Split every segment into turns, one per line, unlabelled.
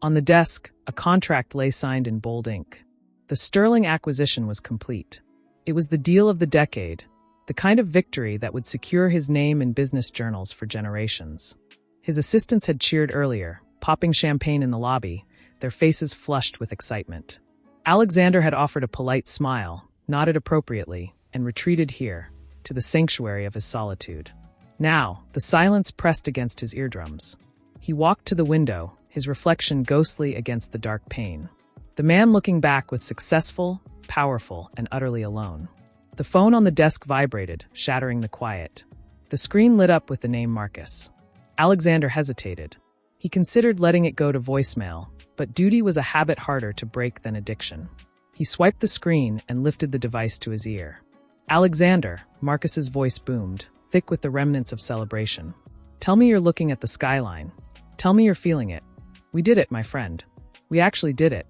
On the desk, a contract lay signed in bold ink. The Sterling acquisition was complete. It was the deal of the decade, the kind of victory that would secure his name in business journals for generations. His assistants had cheered earlier, popping champagne in the lobby, their faces flushed with excitement. Alexander had offered a polite smile, nodded appropriately, and retreated here, to the sanctuary of his solitude. Now, the silence pressed against his eardrums. He walked to the window, his reflection ghostly against the dark pane. The man looking back was successful, powerful, and utterly alone. The phone on the desk vibrated, shattering the quiet. The screen lit up with the name Marcus. Alexander hesitated. He considered letting it go to voicemail, but duty was a habit harder to break than addiction. He swiped the screen and lifted the device to his ear. Alexander, Marcus's voice boomed, thick with the remnants of celebration. Tell me you're looking at the skyline. Tell me you're feeling it. We did it, my friend. We actually did it.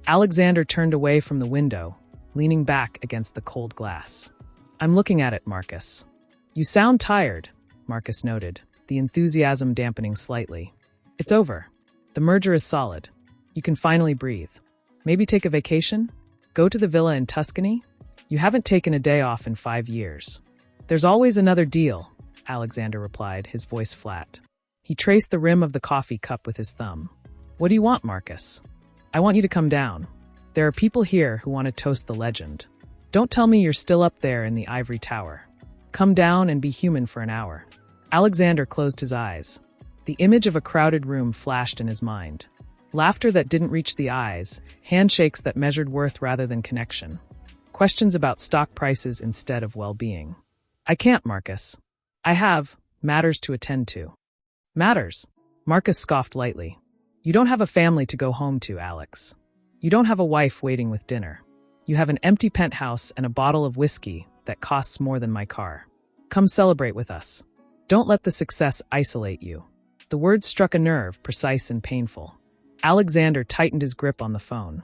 Alexander turned away from the window, leaning back against the cold glass. I'm looking at it, Marcus. You sound tired, Marcus noted, the enthusiasm dampening slightly. It's over. The merger is solid. You can finally breathe. Maybe take a vacation? Go to the villa in Tuscany? You haven't taken a day off in 5 years. There's always another deal, Alexander replied, his voice flat. He traced the rim of the coffee cup with his thumb. What do you want, Marcus? I want you to come down. There are people here who want to toast the legend. Don't tell me you're still up there in the ivory tower. Come down and be human for an hour. Alexander closed his eyes. The image of a crowded room flashed in his mind. Laughter that didn't reach the eyes, handshakes that measured worth rather than connection. Questions about stock prices instead of well-being. I can't, Marcus. I have matters to attend to. Matters? Marcus scoffed lightly. You don't have a family to go home to, Alex. You don't have a wife waiting with dinner. You have an empty penthouse and a bottle of whiskey that costs more than my car. Come celebrate with us. Don't let the success isolate you. The words struck a nerve, precise and painful. Alexander tightened his grip on the phone.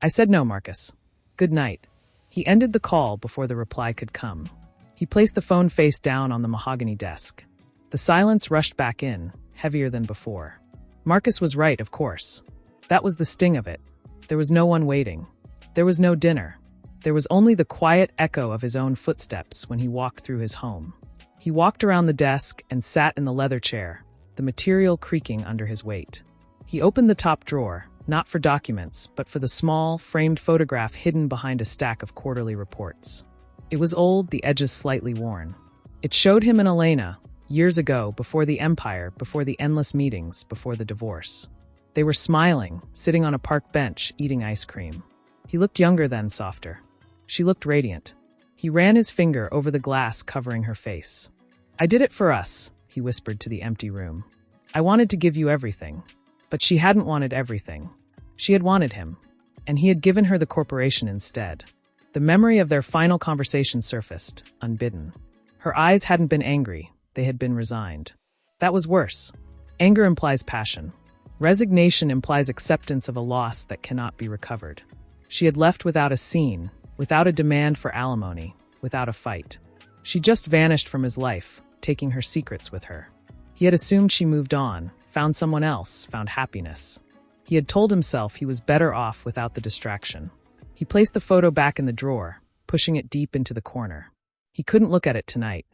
I said no, Marcus. Good night. He ended the call before the reply could come. He placed the phone face down on the mahogany desk. The silence rushed back in, heavier than before. Marcus was right, of course. That was the sting of it. There was no one waiting. There was no dinner. There was only the quiet echo of his own footsteps when he walked through his home. He walked around the desk and sat in the leather chair, the material creaking under his weight. He opened the top drawer, not for documents, but for the small, framed photograph hidden behind a stack of quarterly reports. It was old, the edges slightly worn. It showed him and Elena, years ago, before the empire, before the endless meetings, before the divorce. They were smiling, sitting on a park bench, eating ice cream. He looked younger then, softer. She looked radiant. He ran his finger over the glass covering her face. I did it for us, he whispered to the empty room. I wanted to give you everything. But she hadn't wanted everything. She had wanted him, and he had given her the corporation instead. The memory of their final conversation surfaced, unbidden. Her eyes hadn't been angry, they had been resigned. That was worse. Anger implies passion. Resignation implies acceptance of a loss that cannot be recovered. She had left without a scene, without a demand for alimony, without a fight. She just vanished from his life, taking her secrets with her. He had assumed she moved on, found someone else, found happiness. He had told himself he was better off without the distraction. He placed the photo back in the drawer, pushing it deep into the corner. He couldn't look at it tonight.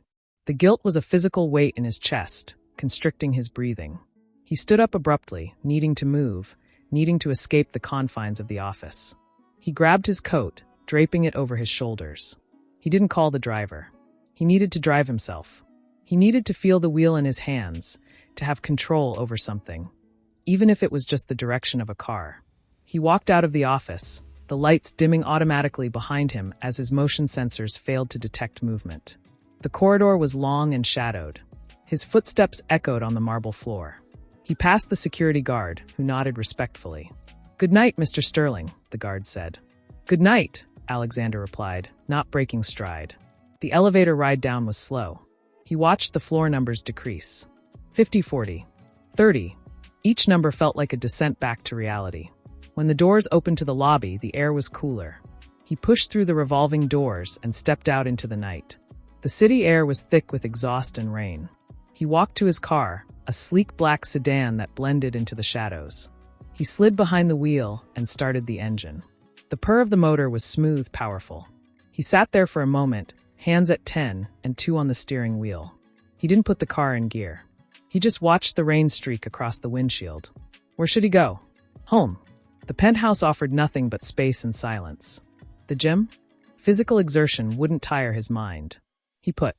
The guilt was a physical weight in his chest, constricting his breathing. He stood up abruptly, needing to move, needing to escape the confines of the office. He grabbed his coat, draping it over his shoulders. He didn't call the driver. He needed to drive himself. He needed to feel the wheel in his hands, to have control over something, even if it was just the direction of a car. He walked out of the office, the lights dimming automatically behind him as his motion sensors failed to detect movement. The corridor was long and shadowed. His footsteps echoed on the marble floor. He passed the security guard, who nodded respectfully. Good night, Mr. Sterling, the guard said. Good night, Alexander replied, not breaking stride. The elevator ride down was slow. He watched the floor numbers decrease. 50, 40, 30. Each number felt like a descent back to reality. When the doors opened to the lobby, the air was cooler. He pushed through the revolving doors and stepped out into the night. The city air was thick with exhaust and rain. He walked to his car, a sleek black sedan that blended into the shadows. He slid behind the wheel and started the engine. The purr of the motor was smooth, powerful. He sat there for a moment, hands at 10 and 2 on the steering wheel. He didn't put the car in gear. He just watched the rain streak across the windshield. Where should he go? Home. The penthouse offered nothing but space and silence. The gym? Physical exertion wouldn't tire his mind. He put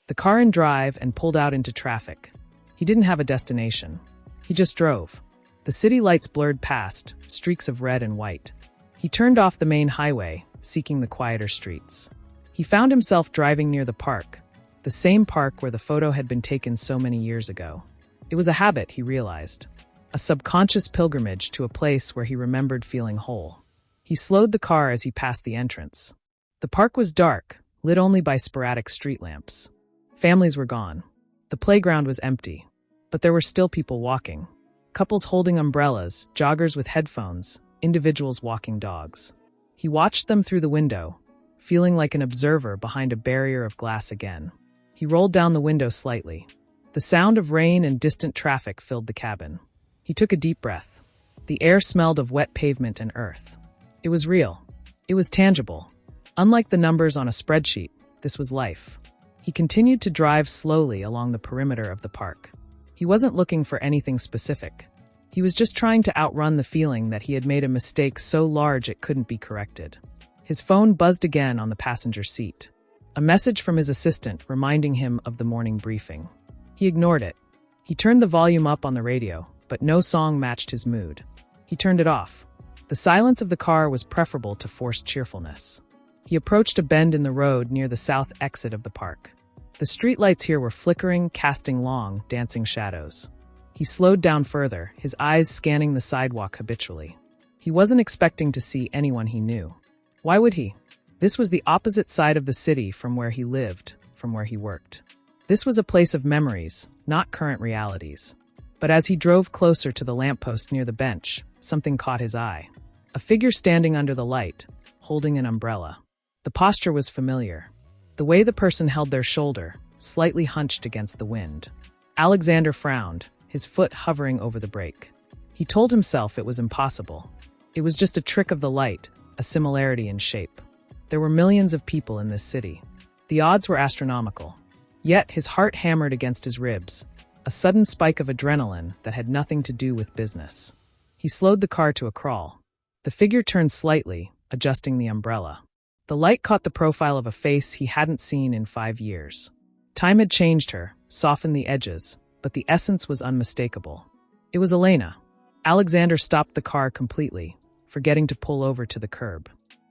the car in drive and pulled out into traffic. He didn't have a destination. He just drove. The city lights blurred past, streaks of red and white. He turned off the main highway, seeking the quieter streets. He found himself driving near the park, the same park where the photo had been taken so many years ago. It was a habit, he realized, a subconscious pilgrimage to a place where he remembered feeling whole. He slowed the car as he passed the entrance. The park was dark, lit only by sporadic street lamps. Families were gone. The playground was empty, but there were still people walking. Couples holding umbrellas, joggers with headphones, individuals walking dogs. He watched them through the window, feeling like an observer behind a barrier of glass again. He rolled down the window slightly. The sound of rain and distant traffic filled the cabin. He took a deep breath. The air smelled of wet pavement and earth. It was real. It was tangible. Unlike the numbers on a spreadsheet, this was life. He continued to drive slowly along the perimeter of the park. He wasn't looking for anything specific. He was just trying to outrun the feeling that he had made a mistake so large it couldn't be corrected. His phone buzzed again on the passenger seat. A message from his assistant reminding him of the morning briefing. He ignored it. He turned the volume up on the radio, but no song matched his mood. He turned it off. The silence of the car was preferable to forced cheerfulness. He approached a bend in the road near the south exit of the park. The streetlights here were flickering, casting long, dancing shadows. He slowed down further, his eyes scanning the sidewalk habitually. He wasn't expecting to see anyone he knew. Why would he? This was the opposite side of the city from where he lived, from where he worked. This was a place of memories, not current realities. But as he drove closer to the lamppost near the bench, something caught his eye. A figure standing under the light, holding an umbrella. The posture was familiar. The way the person held their shoulder, slightly hunched against the wind. Alexander frowned, his foot hovering over the brake. He told himself it was impossible. It was just a trick of the light, a similarity in shape. There were millions of people in this city. The odds were astronomical. Yet his heart hammered against his ribs, a sudden spike of adrenaline that had nothing to do with business. He slowed the car to a crawl. The figure turned slightly, adjusting the umbrella. The light caught the profile of a face he hadn't seen in 5 years. Time had changed her, softened the edges, but the essence was unmistakable. It was Elena. Alexander stopped the car completely, forgetting to pull over to the curb.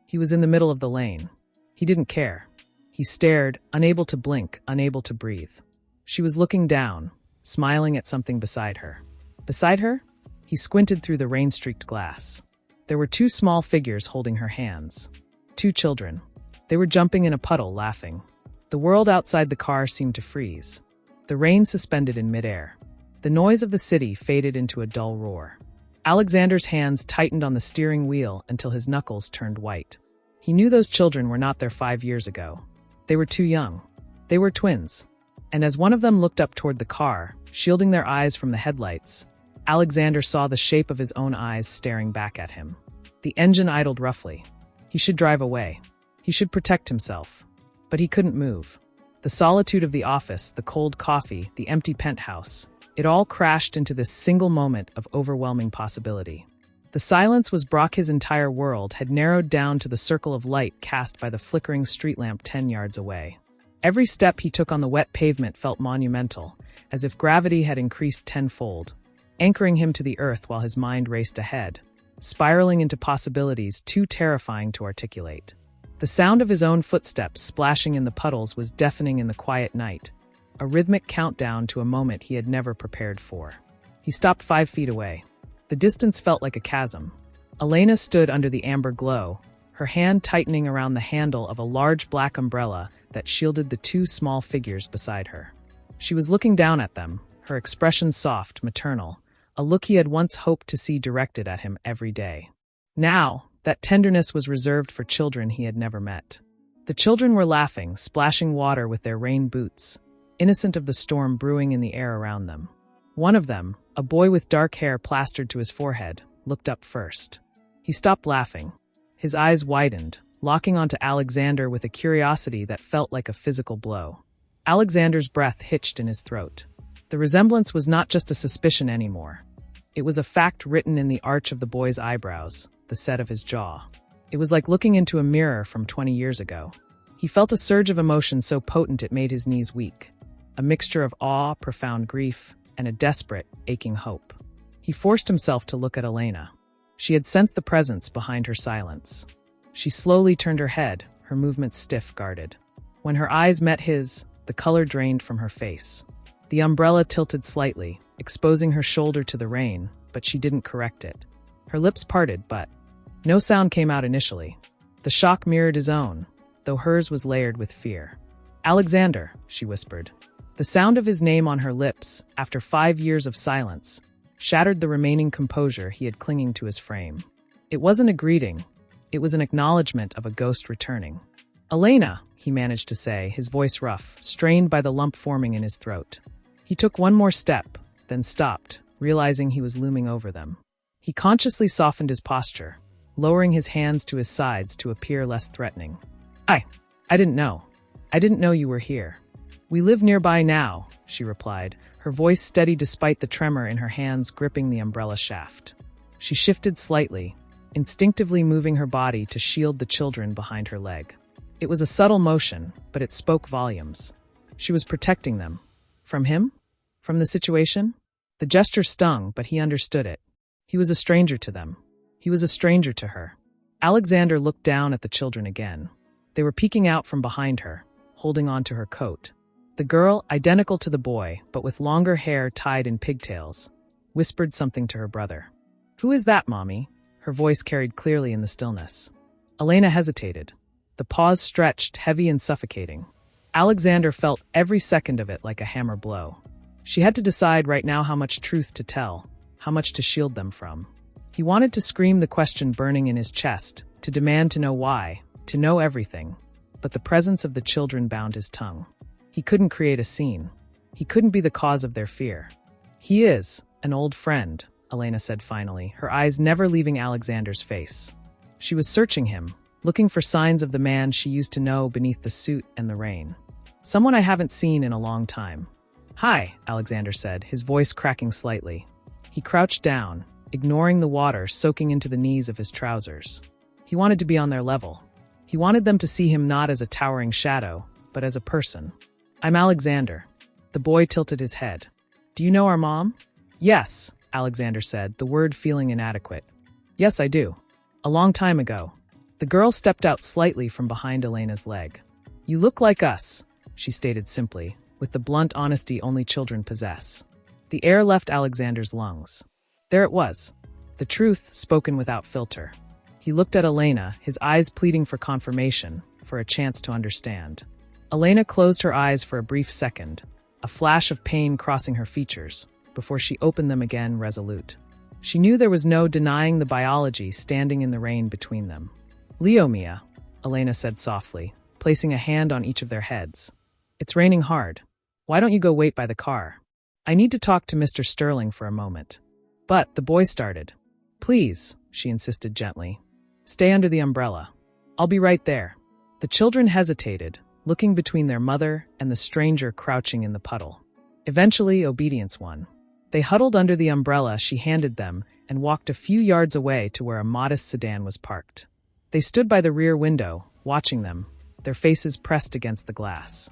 He was in the middle of the lane. He didn't care. He stared, unable to blink, unable to breathe. She was looking down, smiling at something beside her. Beside her? He squinted through the rain-streaked glass. There were 2 small figures holding her hands. 2 children. They were jumping in a puddle, laughing. The world outside the car seemed to freeze. The rain suspended in midair. The noise of the city faded into a dull roar. Alexander's hands tightened on the steering wheel until his knuckles turned white. He knew those children were not there 5 years ago. They were too young. They were twins. And as one of them looked up toward the car, shielding their eyes from the headlights, Alexander saw the shape of his own eyes staring back at him. The engine idled roughly. He should drive away. He should protect himself. But he couldn't move. The solitude of the office, the cold coffee, the empty penthouse, it all crashed into this single moment of overwhelming possibility. The silence was Brock. His entire world had narrowed down to the circle of light cast by the flickering street lamp 10 yards away. Every step he took on the wet pavement felt monumental, as if gravity had increased tenfold, anchoring him to the earth while his mind raced ahead, spiraling into possibilities too terrifying to articulate. The sound of his own footsteps splashing in the puddles was deafening in the quiet night, a rhythmic countdown to a moment he had never prepared for. He stopped 5 feet away. The distance felt like a chasm. Elena stood under the amber glow, her hand tightening around the handle of a large black umbrella that shielded the 2 small figures beside her. She was looking down at them, her expression soft, maternal, a look he had once hoped to see directed at him every day. Now, that tenderness was reserved for children he had never met. The children were laughing, splashing water with their rain boots, innocent of the storm brewing in the air around them. One of them, a boy with dark hair plastered to his forehead, looked up first. He stopped laughing. His eyes widened, locking onto Alexander with a curiosity that felt like a physical blow. Alexander's breath hitched in his throat. The resemblance was not just a suspicion anymore. It was a fact written in the arch of the boy's eyebrows, the set of his jaw. It was like looking into a mirror from 20 years ago. He felt a surge of emotion so potent it made his knees weak. A mixture of awe, profound grief, and a desperate, aching hope. He forced himself to look at Elena. She had sensed the presence behind her silence. She slowly turned her head, her movements stiff, guarded. When her eyes met his, the color drained from her face. The umbrella tilted slightly, exposing her shoulder to the rain, but she didn't correct it. Her lips parted, but no sound came out initially. The shock mirrored his own, though hers was layered with fear. "Alexander," she whispered. The sound of his name on her lips, after 5 years of silence, shattered the remaining composure he had clinging to his frame. It wasn't a greeting. It was an acknowledgement of a ghost returning. "Elena," he managed to say, his voice rough, strained by the lump forming in his throat. He took one more step, then stopped, realizing he was looming over them. He consciously softened his posture, lowering his hands to his sides to appear less threatening. I didn't know. I didn't know you were here." "We live nearby now," she replied, her voice steady despite the tremor in her hands gripping the umbrella shaft. She shifted slightly, instinctively moving her body to shield the children behind her leg. It was a subtle motion, but it spoke volumes. She was protecting them. From him? From the situation? The gesture stung, but he understood it. He was a stranger to them. He was a stranger to her. Alexander looked down at the children again. They were peeking out from behind her, holding onto her coat. The girl, identical to the boy, but with longer hair tied in pigtails, whispered something to her brother. "Who is that, Mommy?" Her voice carried clearly in the stillness. Elena hesitated. The pause stretched, heavy and suffocating. Alexander felt every second of it like a hammer blow. She had to decide right now how much truth to tell, how much to shield them from. He wanted to scream the question burning in his chest, to demand to know why, to know everything. But the presence of the children bound his tongue. He couldn't create a scene. He couldn't be the cause of their fear. "He is an old friend," Elena said finally, her eyes never leaving Alexander's face. She was searching him, looking for signs of the man she used to know beneath the suit and the rain. "Someone I haven't seen in a long time." "Hi," Alexander said, his voice cracking slightly. He crouched down, ignoring the water soaking into the knees of his trousers. He wanted to be on their level. He wanted them to see him not as a towering shadow, but as a person. "I'm Alexander." The boy tilted his head. "Do you know our mom?" "Yes," Alexander said, the word feeling inadequate. "Yes, I do. A long time ago." The girl stepped out slightly from behind Elena's leg. "You look like us," she stated simply, with the blunt honesty only children possess. The air left Alexander's lungs. There it was, the truth spoken without filter. He looked at Elena, his eyes pleading for confirmation, for a chance to understand. Elena closed her eyes for a brief second, a flash of pain crossing her features, before she opened them again, resolute. She knew there was no denying the biology standing in the rain between them. "Leomia," Elena said softly, placing a hand on each of their heads. "It's raining hard. Why don't you go wait by the car? I need to talk to Mr. Sterling for a moment." But the boy started. "Please," she insisted gently. "Stay under the umbrella. I'll be right there." The children hesitated, looking between their mother and the stranger crouching in the puddle. Eventually, obedience won. They huddled under the umbrella she handed them and walked a few yards away to where a modest sedan was parked. They stood by the rear window, watching them, their faces pressed against the glass.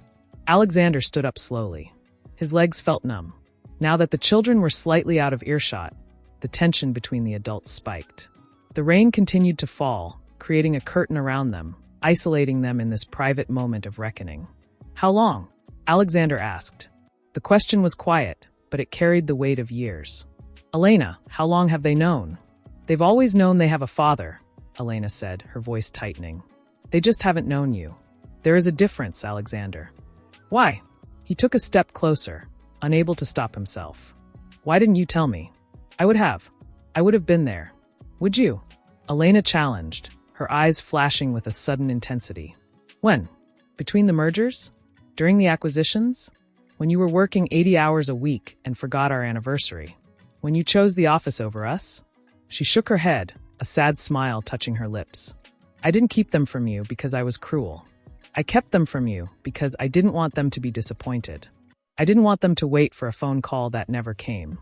Alexander stood up slowly. His legs felt numb. Now that the children were slightly out of earshot, the tension between the adults spiked. The rain continued to fall, creating a curtain around them, isolating them in this private moment of reckoning. "How long?" Alexander asked. The question was quiet, but it carried the weight of years. "Elena, how long have they known?" "They've always known they have a father," Elena said, her voice tightening. "They just haven't known you. There is a difference, Alexander." "Why?" He took a step closer, unable to stop himself. "Why didn't you tell me? I would have. I would have been there. Would you?" Elena challenged, her eyes flashing with a sudden intensity. "When? Between the mergers? During the acquisitions? When you were working 80 hours a week and forgot our anniversary? When you chose the office over us?" She shook her head, a sad smile touching her lips. I didn't keep them from you because I was cruel. I kept them from you because I didn't want them to be disappointed. I didn't want them to wait for a phone call that never came.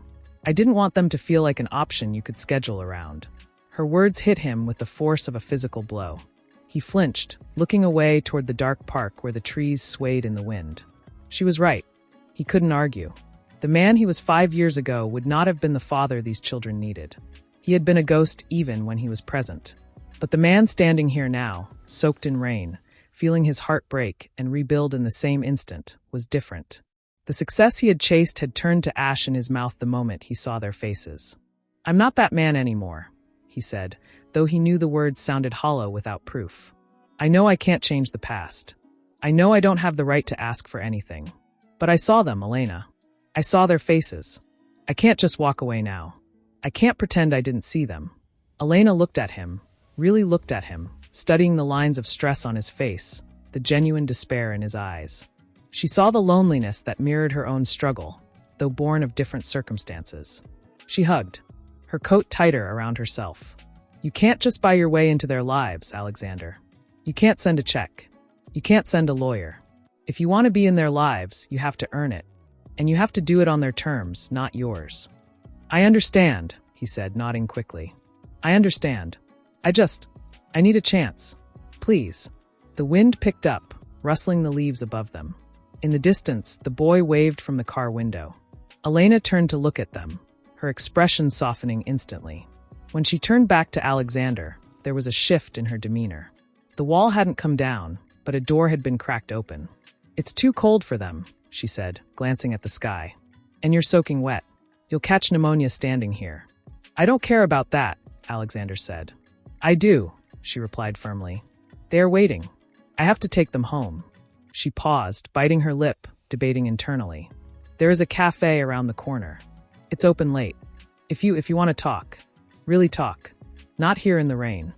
I didn't want them to feel like an option you could schedule around. Her words hit him with the force of a physical blow. He flinched, looking away toward the dark park where the trees swayed in the wind. She was right. He couldn't argue. The man he was 5 years ago would not have been the father these children needed. He had been a ghost even when he was present. But the man standing here now, soaked in rain, feeling his heart break and rebuild in the same instant, was different. The success he had chased had turned to ash in his mouth the moment he saw their faces. I'm not that man anymore, he said, though he knew the words sounded hollow without proof. I know I can't change the past. I know I don't have the right to ask for anything. But I saw them, Elena. I saw their faces. I can't just walk away now. I can't pretend I didn't see them. Elena looked at him, really looked at him, studying the lines of stress on his face, the genuine despair in his eyes. She saw the loneliness that mirrored her own struggle, though born of different circumstances. She hugged, her coat tighter around herself. You can't just buy your way into their lives, Alexander. You can't send a check. You can't send a lawyer. If you want to be in their lives, you have to earn it. And you have to do it on their terms, not yours. I understand, he said, nodding quickly. I understand. I need a chance. Please. The wind picked up, rustling the leaves above them. In the distance, the boy waved from the car window. Elena turned to look at them, her expression softening instantly. When she turned back to Alexander, there was a shift in her demeanor. The wall hadn't come down, but a door had been cracked open. It's too cold for them, she said, glancing at the sky. And you're soaking wet. You'll catch pneumonia standing here. I don't care about that, Alexander said. I do, she replied firmly. They are waiting. I have to take them home. She paused, biting her lip, debating internally. There is a cafe around the corner. It's open late. If you want to talk, really talk. Not here in the rain.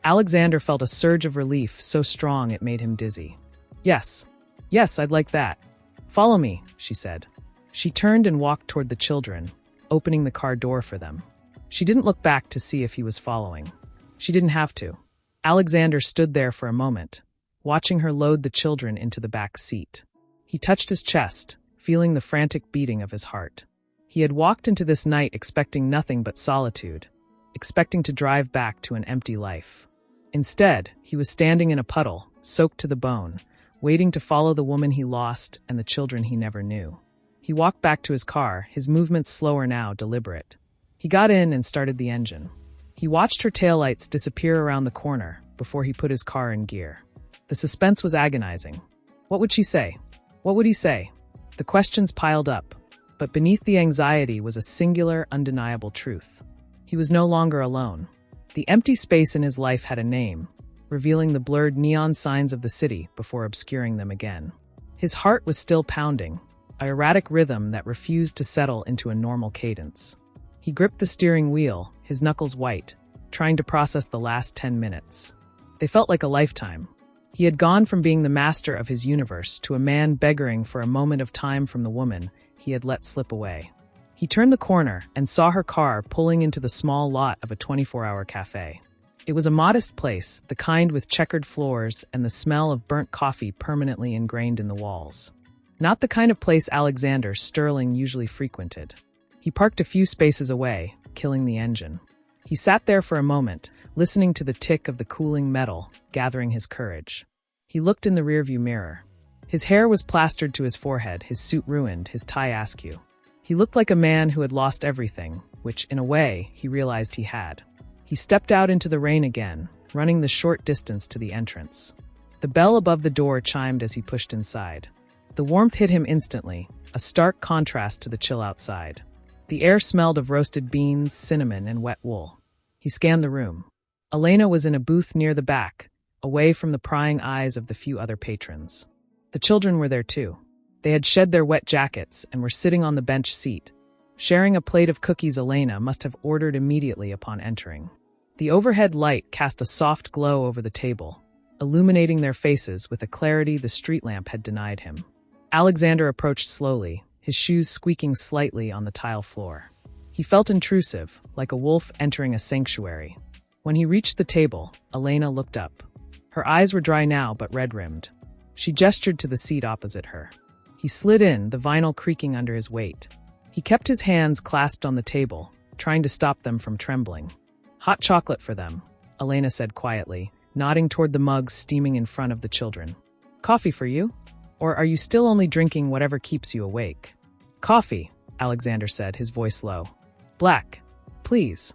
Alexander felt a surge of relief so strong it made him dizzy. Yes, I'd like that. Follow me, she said. She turned and walked toward the children, opening the car door for them. She didn't look back to see if he was following. She didn't have to. Alexander stood there for a moment, watching her load the children into the back seat. He touched his chest, feeling the frantic beating of his heart. He had walked into this night expecting nothing but solitude, expecting to drive back to an empty life. Instead, he was standing in a puddle, soaked to the bone, waiting to follow the woman he lost and the children he never knew. He walked back to his car, his movements slower now, deliberate. He got in and started the engine. He watched her taillights disappear around the corner before he put his car in gear. The suspense was agonizing. What would she say? What would he say? The questions piled up, but beneath the anxiety was a singular, undeniable truth. He was no longer alone. The empty space in his life had a name, revealing the blurred neon signs of the city before obscuring them again. His heart was still pounding, an erratic rhythm that refused to settle into a normal cadence. He gripped the steering wheel, his knuckles white, trying to process the last 10 minutes. They felt like a lifetime. He had gone from being the master of his universe to a man begging for a moment of time from the woman he had let slip away. He turned the corner and saw her car pulling into the small lot of a 24-hour cafe. It was a modest place, the kind with checkered floors and the smell of burnt coffee permanently ingrained in the walls. Not the kind of place Alexander Sterling usually frequented. He parked a few spaces away, killing the engine. He sat there for a moment, listening to the tick of the cooling metal, gathering his courage. He looked in the rearview mirror. His hair was plastered to his forehead, his suit ruined, his tie askew. He looked like a man who had lost everything, which, in a way, he realized he had. He stepped out into the rain again, running the short distance to the entrance. The bell above the door chimed as he pushed inside. The warmth hit him instantly, a stark contrast to the chill outside. The air smelled of roasted beans, cinnamon, and wet wool. He scanned the room. Elena was in a booth near the back, away from the prying eyes of the few other patrons. The children were there too. They had shed their wet jackets and were sitting on the bench seat, sharing a plate of cookies Elena must have ordered immediately upon entering. The overhead light cast a soft glow over the table, illuminating their faces with a clarity the street lamp had denied him. Alexander approached slowly, his shoes squeaking slightly on the tile floor. He felt intrusive, like a wolf entering a sanctuary. When he reached the table, Elena looked up. Her eyes were dry now but red-rimmed. She gestured to the seat opposite her. He slid in, the vinyl creaking under his weight. He kept his hands clasped on the table, trying to stop them from trembling. "Hot chocolate for them," Elena said quietly, nodding toward the mugs steaming in front of the children. "Coffee for you? Or are you still only drinking whatever keeps you awake?" "Coffee," Alexander said, his voice low. "Black, please."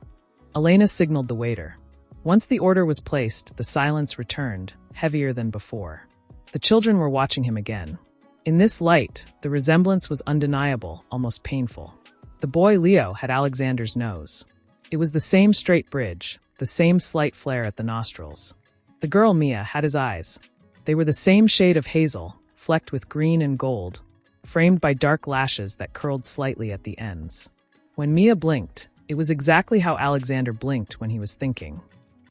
Elena signaled the waiter. Once the order was placed, the silence returned, heavier than before. The children were watching him again. In this light, the resemblance was undeniable, almost painful. The boy Leo had Alexander's nose. It was the same straight bridge, the same slight flare at the nostrils. The girl Mia had his eyes. They were the same shade of hazel, flecked with green and gold, framed by dark lashes that curled slightly at the ends. When Mia blinked, it was exactly how Alexander blinked when he was thinking.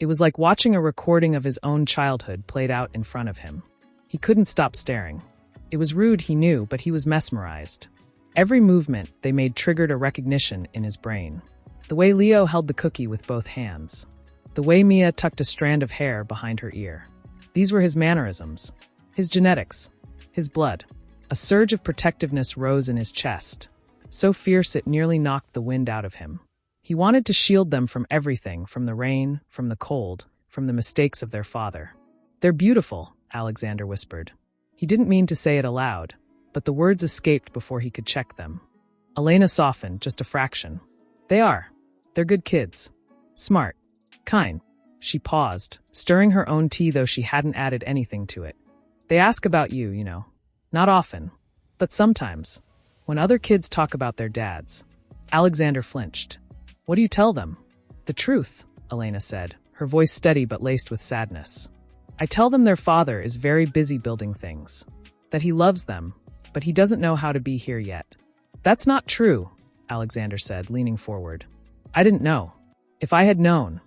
It was like watching a recording of his own childhood played out in front of him. He couldn't stop staring. It was rude, he knew, but he was mesmerized. Every movement they made triggered a recognition in his brain. The way Leo held the cookie with both hands. The way Mia tucked a strand of hair behind her ear. These were his mannerisms, his genetics, his blood. A surge of protectiveness rose in his chest, so fierce it nearly knocked the wind out of him. He wanted to shield them from everything, from the rain, from the cold, from the mistakes of their father. "They're beautiful," Alexander whispered. He didn't mean to say it aloud, but the words escaped before he could check them. Elena softened, just a fraction. "They are. They're good kids. Smart. Kind." She paused, stirring her own tea though she hadn't added anything to it. "They ask about you, you know. Not often, but sometimes. When other kids talk about their dads." Alexander flinched. "What do you tell them?" "The truth," Elena said, her voice steady but laced with sadness. "I tell them their father is very busy building things. That he loves them, but he doesn't know how to be here yet." "That's not true," Alexander said, leaning forward. "I didn't know. If I had known."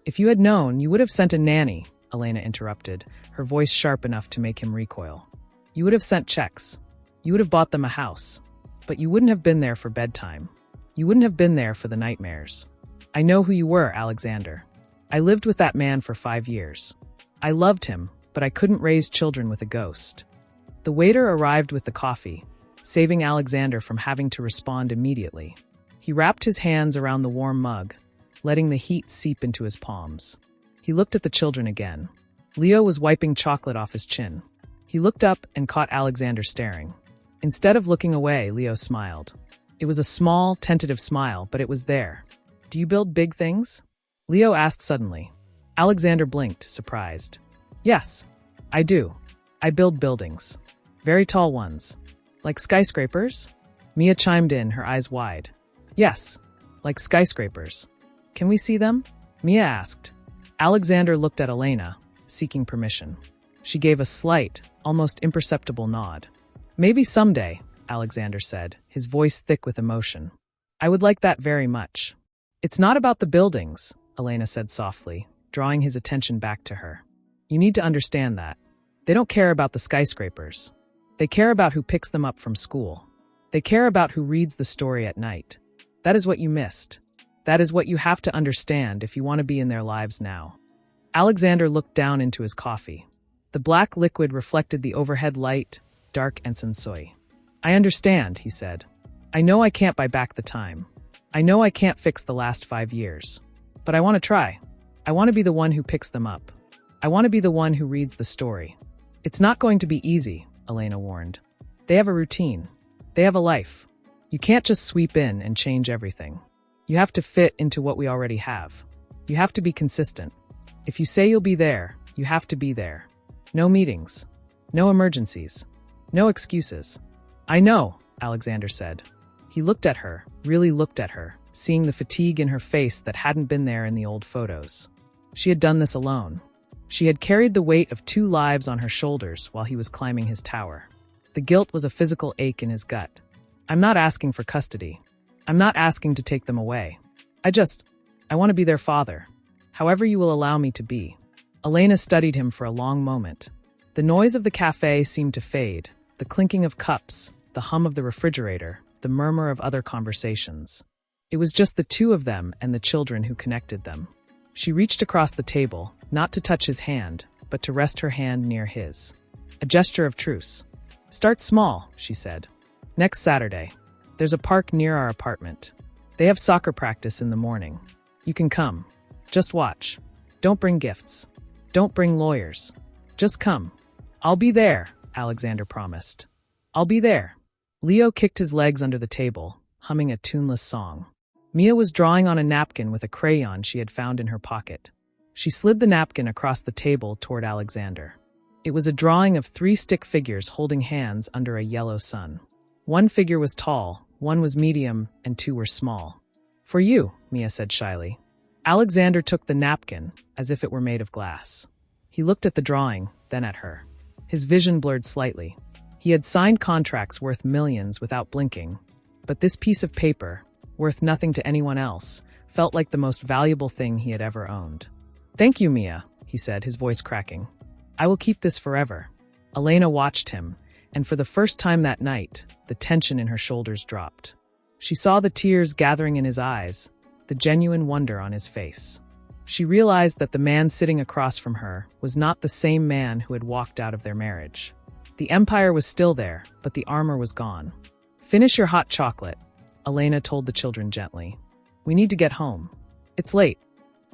"If you had known, you would have sent a nanny," Elena interrupted, her voice sharp enough to make him recoil. "You would have sent checks. You would have bought them a house. But you wouldn't have been there for bedtime. You wouldn't have been there for the nightmares. I know who you were, Alexander. I lived with that man for 5 years. I loved him, but I couldn't raise children with a ghost." The waiter arrived with the coffee, saving Alexander from having to respond immediately. He wrapped his hands around the warm mug, letting the heat seep into his palms. He looked at the children again. Leo was wiping chocolate off his chin. He looked up and caught Alexander staring. Instead of looking away, Leo smiled. It was a small, tentative smile, but it was there. "Do you build big things?" Leo asked suddenly. Alexander blinked, surprised. "Yes, I do. I build buildings. Very tall ones. Like skyscrapers?" Mia chimed in, her eyes wide. "Yes, like skyscrapers. Can we see them?" Mia asked. Alexander looked at Elena, seeking permission. She gave a slight, almost imperceptible nod. "Maybe someday," Alexander said, his voice thick with emotion. "I would like that very much." "It's not about the buildings," Elena said softly, drawing his attention back to her. "You need to understand that. They don't care about the skyscrapers. They care about who picks them up from school. They care about who reads the story at night. That is what you missed. That is what you have to understand if you want to be in their lives now." Alexander looked down into his coffee. The black liquid reflected the overhead light, dark and sensui. "I understand," he said. "I know I can't buy back the time. I know I can't fix the last 5 years. But I want to try. I want to be the one who picks them up. I want to be the one who reads the story." "It's not going to be easy," Elena warned. "They have a routine. They have a life. You can't just sweep in and change everything. You have to fit into what we already have. You have to be consistent. If you say you'll be there, you have to be there. No meetings. No emergencies. No excuses." "I know," Alexander said. He looked at her, really looked at her, seeing the fatigue in her face that hadn't been there in the old photos. She had done this alone. She had carried the weight of 2 lives on her shoulders while he was climbing his tower. The guilt was a physical ache in his gut. "I'm not asking for custody. I'm not asking to take them away. I want to be their father. However you will allow me to be." Elena studied him for a long moment. The noise of the cafe seemed to fade, the clinking of cups, the hum of the refrigerator, the murmur of other conversations. It was just the two of them and the children who connected them. She reached across the table, not to touch his hand, but to rest her hand near his. A gesture of truce. "Start small," she said. "Next Saturday. There's a park near our apartment. They have soccer practice in the morning. You can come. Just watch. Don't bring gifts. Don't bring lawyers. Just come." "I'll be there," Alexander promised. "I'll be there." Leo kicked his legs under the table, humming a tuneless song. Mia was drawing on a napkin with a crayon she had found in her pocket. She slid the napkin across the table toward Alexander. It was a drawing of 3 stick figures holding hands under a yellow sun. 1 figure was tall, 1 was medium, and 2 were small. "For you," Mia said shyly. Alexander took the napkin, as if it were made of glass. He looked at the drawing, then at her. His vision blurred slightly. He had signed contracts worth millions without blinking, but this piece of paper, worth nothing to anyone else, felt like the most valuable thing he had ever owned. "Thank you, Mia," he said, his voice cracking. "I will keep this forever." Elena watched him, and for the first time that night, the tension in her shoulders dropped. She saw the tears gathering in his eyes, the genuine wonder on his face. She realized that the man sitting across from her was not the same man who had walked out of their marriage. The empire was still there, but the armor was gone. "Finish your hot chocolate," Elena told the children gently. "We need to get home. It's late."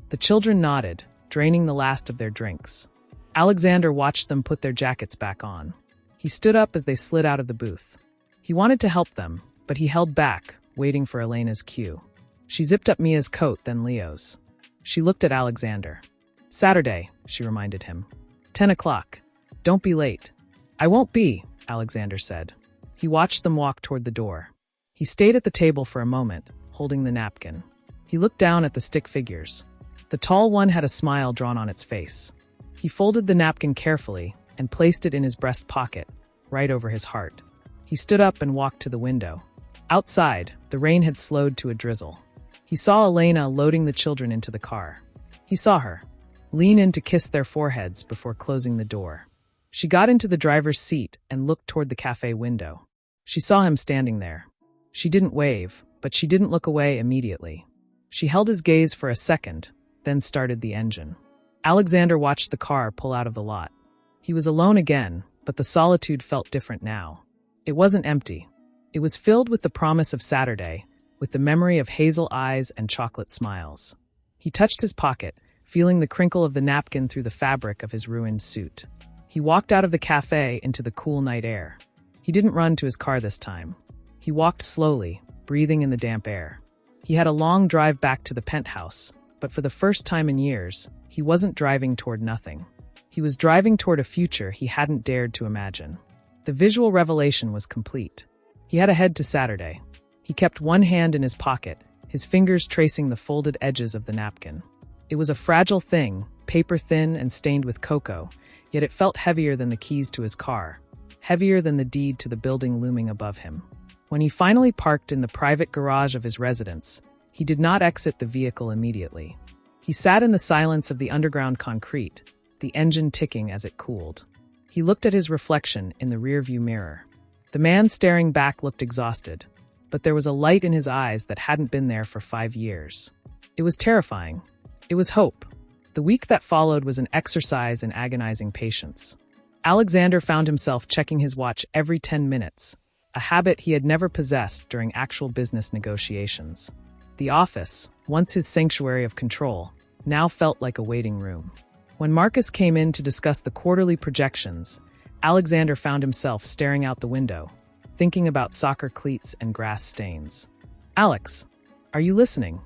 The children nodded, draining the last of their drinks. Alexander watched them put their jackets back on. He stood up as they slid out of the booth. He wanted to help them, but he held back, waiting for Elena's cue. She zipped up Mia's coat, then Leo's. She looked at Alexander. "Saturday," she reminded him. 10 o'clock. "Don't be late." "I won't be," Alexander said. He watched them walk toward the door. He stayed at the table for a moment, holding the napkin. He looked down at the stick figures. The tall one had a smile drawn on its face. He folded the napkin carefully and placed it in his breast pocket, right over his heart. He stood up and walked to the window. Outside, the rain had slowed to a drizzle. He saw Elena loading the children into the car. He saw her lean in to kiss their foreheads before closing the door. She got into the driver's seat and looked toward the cafe window. She saw him standing there. She didn't wave, but she didn't look away immediately. She held his gaze for a second, then started the engine. Alexander watched the car pull out of the lot. He was alone again, but the solitude felt different now. It wasn't empty. It was filled with the promise of Saturday, with the memory of hazel eyes and chocolate smiles. He touched his pocket, feeling the crinkle of the napkin through the fabric of his ruined suit. He walked out of the cafe into the cool night air. He didn't run to his car this time. He walked slowly, breathing in the damp air. He had a long drive back to the penthouse, but for the first time in years, he wasn't driving toward nothing. He was driving toward a future he hadn't dared to imagine. The visual revelation was complete. He had to head to Saturday. He kept one hand in his pocket, his fingers tracing the folded edges of the napkin. It was a fragile thing, paper-thin and stained with cocoa, yet it felt heavier than the keys to his car, heavier than the deed to the building looming above him. When he finally parked in the private garage of his residence, he did not exit the vehicle immediately. He sat in the silence of the underground concrete, the engine ticking as it cooled. He looked at his reflection in the rearview mirror. The man staring back looked exhausted, but there was a light in his eyes that hadn't been there for 5 years. It was terrifying. It was hope. The week that followed was an exercise in agonizing patience. Alexander found himself checking his watch every 10 minutes, a habit he had never possessed during actual business negotiations. The office, once his sanctuary of control, now felt like a waiting room. When Marcus came in to discuss the quarterly projections, Alexander found himself staring out the window, thinking about soccer cleats and grass stains. "Alex, are you listening?"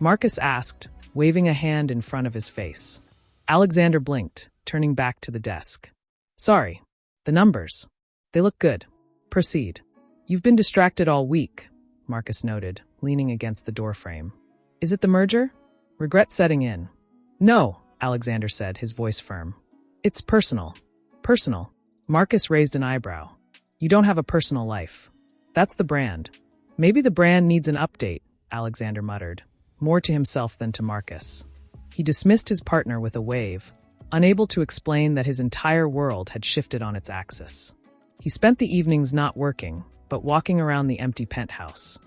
Marcus asked, waving a hand in front of his face. Alexander blinked, turning back to the desk. "Sorry. The numbers. They look good. Proceed." "You've been distracted all week," Marcus noted, leaning against the doorframe. "Is it the merger? Regret setting in?" "No," Alexander said, his voice firm. "It's personal." "Personal?" Marcus raised an eyebrow. "You don't have a personal life. That's the brand." "Maybe the brand needs an update," Alexander muttered, more to himself than to Marcus. He dismissed his partner with a wave, unable to explain that his entire world had shifted on its axis. He spent the evenings not working, but walking around the empty penthouse.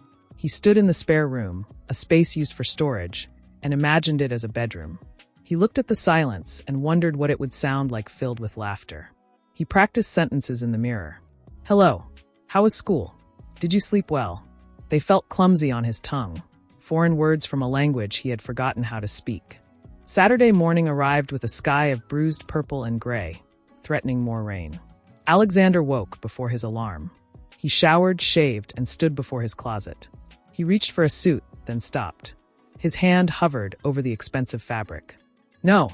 He stood in the spare room, a space used for storage, and imagined it as a bedroom. He looked at the silence and wondered what it would sound like filled with laughter. He practiced sentences in the mirror. "Hello. How was school? Did you sleep well?" They felt clumsy on his tongue, foreign words from a language he had forgotten how to speak. Saturday morning arrived with a sky of bruised purple and gray, threatening more rain. Alexander woke before his alarm. He showered, shaved, and stood before his closet. He reached for a suit, then stopped. His hand hovered over the expensive fabric. No,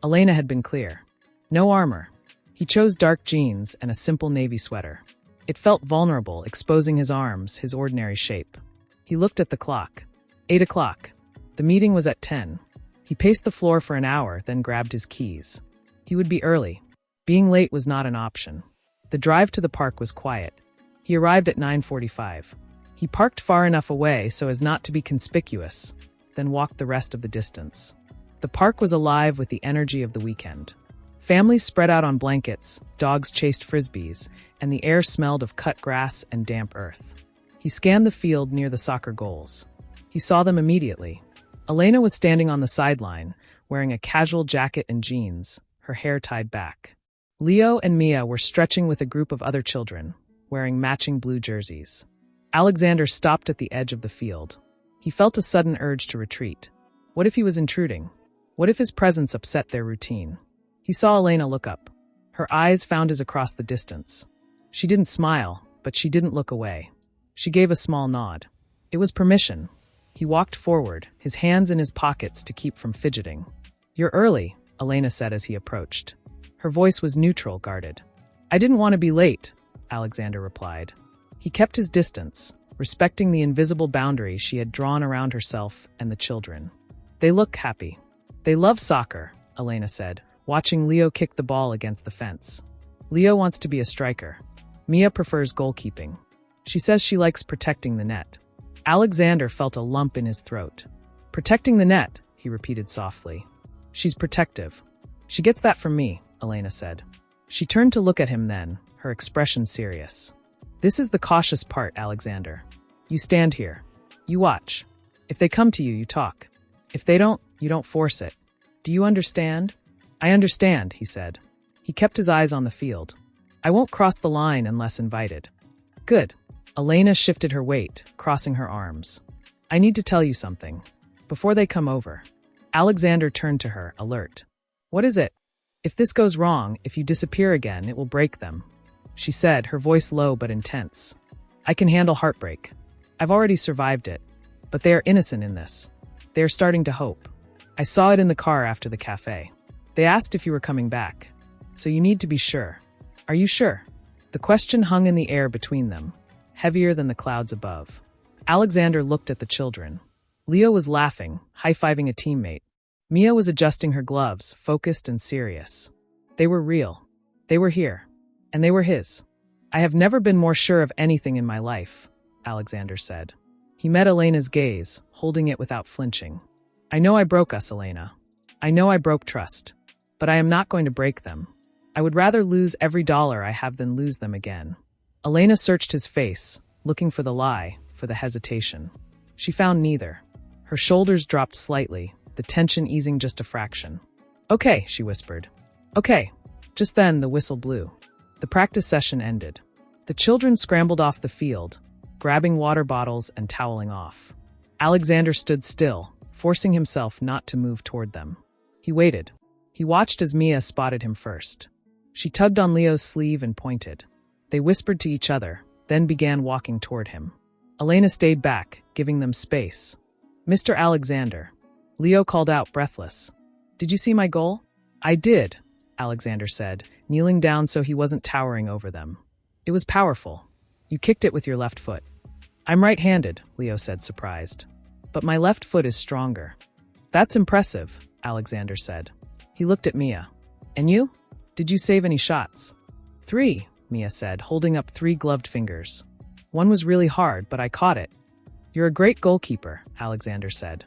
Elena had been clear. No armor. He chose dark jeans and a simple navy sweater. It felt vulnerable, exposing his arms, his ordinary shape. He looked at the clock. 8 o'clock. The meeting was at 10. He paced the floor for an hour, then grabbed his keys. He would be early. Being late was not an option. The drive to the park was quiet. He arrived at 9:45. He parked far enough away so as not to be conspicuous, then walked the rest of the distance. The park was alive with the energy of the weekend. Families spread out on blankets, dogs chased frisbees, and the air smelled of cut grass and damp earth. He scanned the field near the soccer goals. He saw them immediately. Elena was standing on the sideline, wearing a casual jacket and jeans, her hair tied back. Leo and Mia were stretching with a group of other children, wearing matching blue jerseys. Alexander stopped at the edge of the field. He felt a sudden urge to retreat. What if he was intruding? What if his presence upset their routine? He saw Elena look up. Her eyes found his across the distance. She didn't smile, but she didn't look away. She gave a small nod. It was permission. He walked forward, his hands in his pockets to keep from fidgeting. "You're early," Elena said as he approached. Her voice was neutral, guarded. "I didn't want to be late," Alexander replied. He kept his distance, respecting the invisible boundary she had drawn around herself and the children. "They look happy. They love soccer," Elena said, watching Leo kick the ball against the fence. "Leo wants to be a striker. Mia prefers goalkeeping. She says she likes protecting the net." Alexander felt a lump in his throat. "Protecting the net," he repeated softly. "She's protective. She gets that from me," Elena said. She turned to look at him then, her expression serious. "This is the cautious part, Alexander. You stand here. You watch. If they come to you, you talk. If they don't, you don't force it. Do you understand?" "I understand," he said. He kept his eyes on the field. "I won't cross the line unless invited." "Good." Elena shifted her weight, crossing her arms. "I need to tell you something. Before they come over." Alexander turned to her, alert. "What is it?" "If this goes wrong, if you disappear again, it will break them," she said, her voice low but intense. "I can handle heartbreak. I've already survived it. But they are innocent in this. They are starting to hope. I saw it in the car after the cafe. They asked if you were coming back. So you need to be sure. Are you sure?" The question hung in the air between them, heavier than the clouds above. Alexander looked at the children. Leo was laughing, high-fiving a teammate. Mia was adjusting her gloves, focused and serious. They were real. They were here. And they were his. "I have never been more sure of anything in my life," Alexander said. He met Elena's gaze, holding it without flinching. "I know I broke us, Elena. I know I broke trust. But I am not going to break them. I would rather lose every dollar I have than lose them again." Elena searched his face, looking for the lie, for the hesitation. She found neither. Her shoulders dropped slightly, the tension easing just a fraction. "Okay," she whispered. "Okay." Just then, the whistle blew. The practice session ended. The children scrambled off the field, grabbing water bottles and toweling off. Alexander stood still, forcing himself not to move toward them. He waited. He watched as Mia spotted him first. She tugged on Leo's sleeve and pointed. They whispered to each other, then began walking toward him. Elena stayed back, giving them space. "Mr. Alexander." Leo called out, breathless. "Did you see my goal?" "I did," Alexander said, kneeling down so he wasn't towering over them. "It was powerful. You kicked it with your left foot." "I'm right-handed," Leo said, surprised. "But my left foot is stronger." "That's impressive," Alexander said. He looked at Mia. "And you? Did you save any shots?" "3, Mia said, holding up 3 gloved fingers. "One was really hard, but I caught it." "You're a great goalkeeper," Alexander said.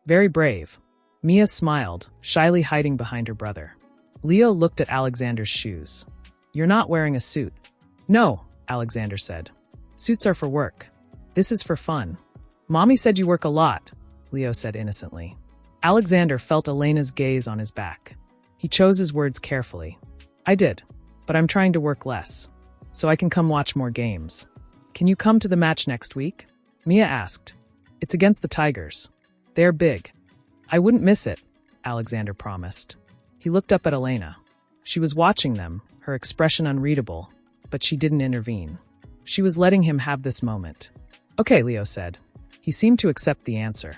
"Very brave." Mia smiled, shyly hiding behind her brother. Leo looked at Alexander's shoes. "You're not wearing a suit." "No," Alexander said. "Suits are for work. This is for fun." Mommy said you work a lot, Leo said innocently. Alexander felt Elena's gaze on his back. He chose his words carefully. I did, but I'm trying to work less, so I can come watch more games. Can you come to the match next week? Mia asked. It's against the Tigers. They're big. I wouldn't miss it, Alexander promised. He looked up at Elena. She was watching them, her expression unreadable, but she didn't intervene. She was letting him have this moment. Okay, Leo said. He seemed to accept the answer.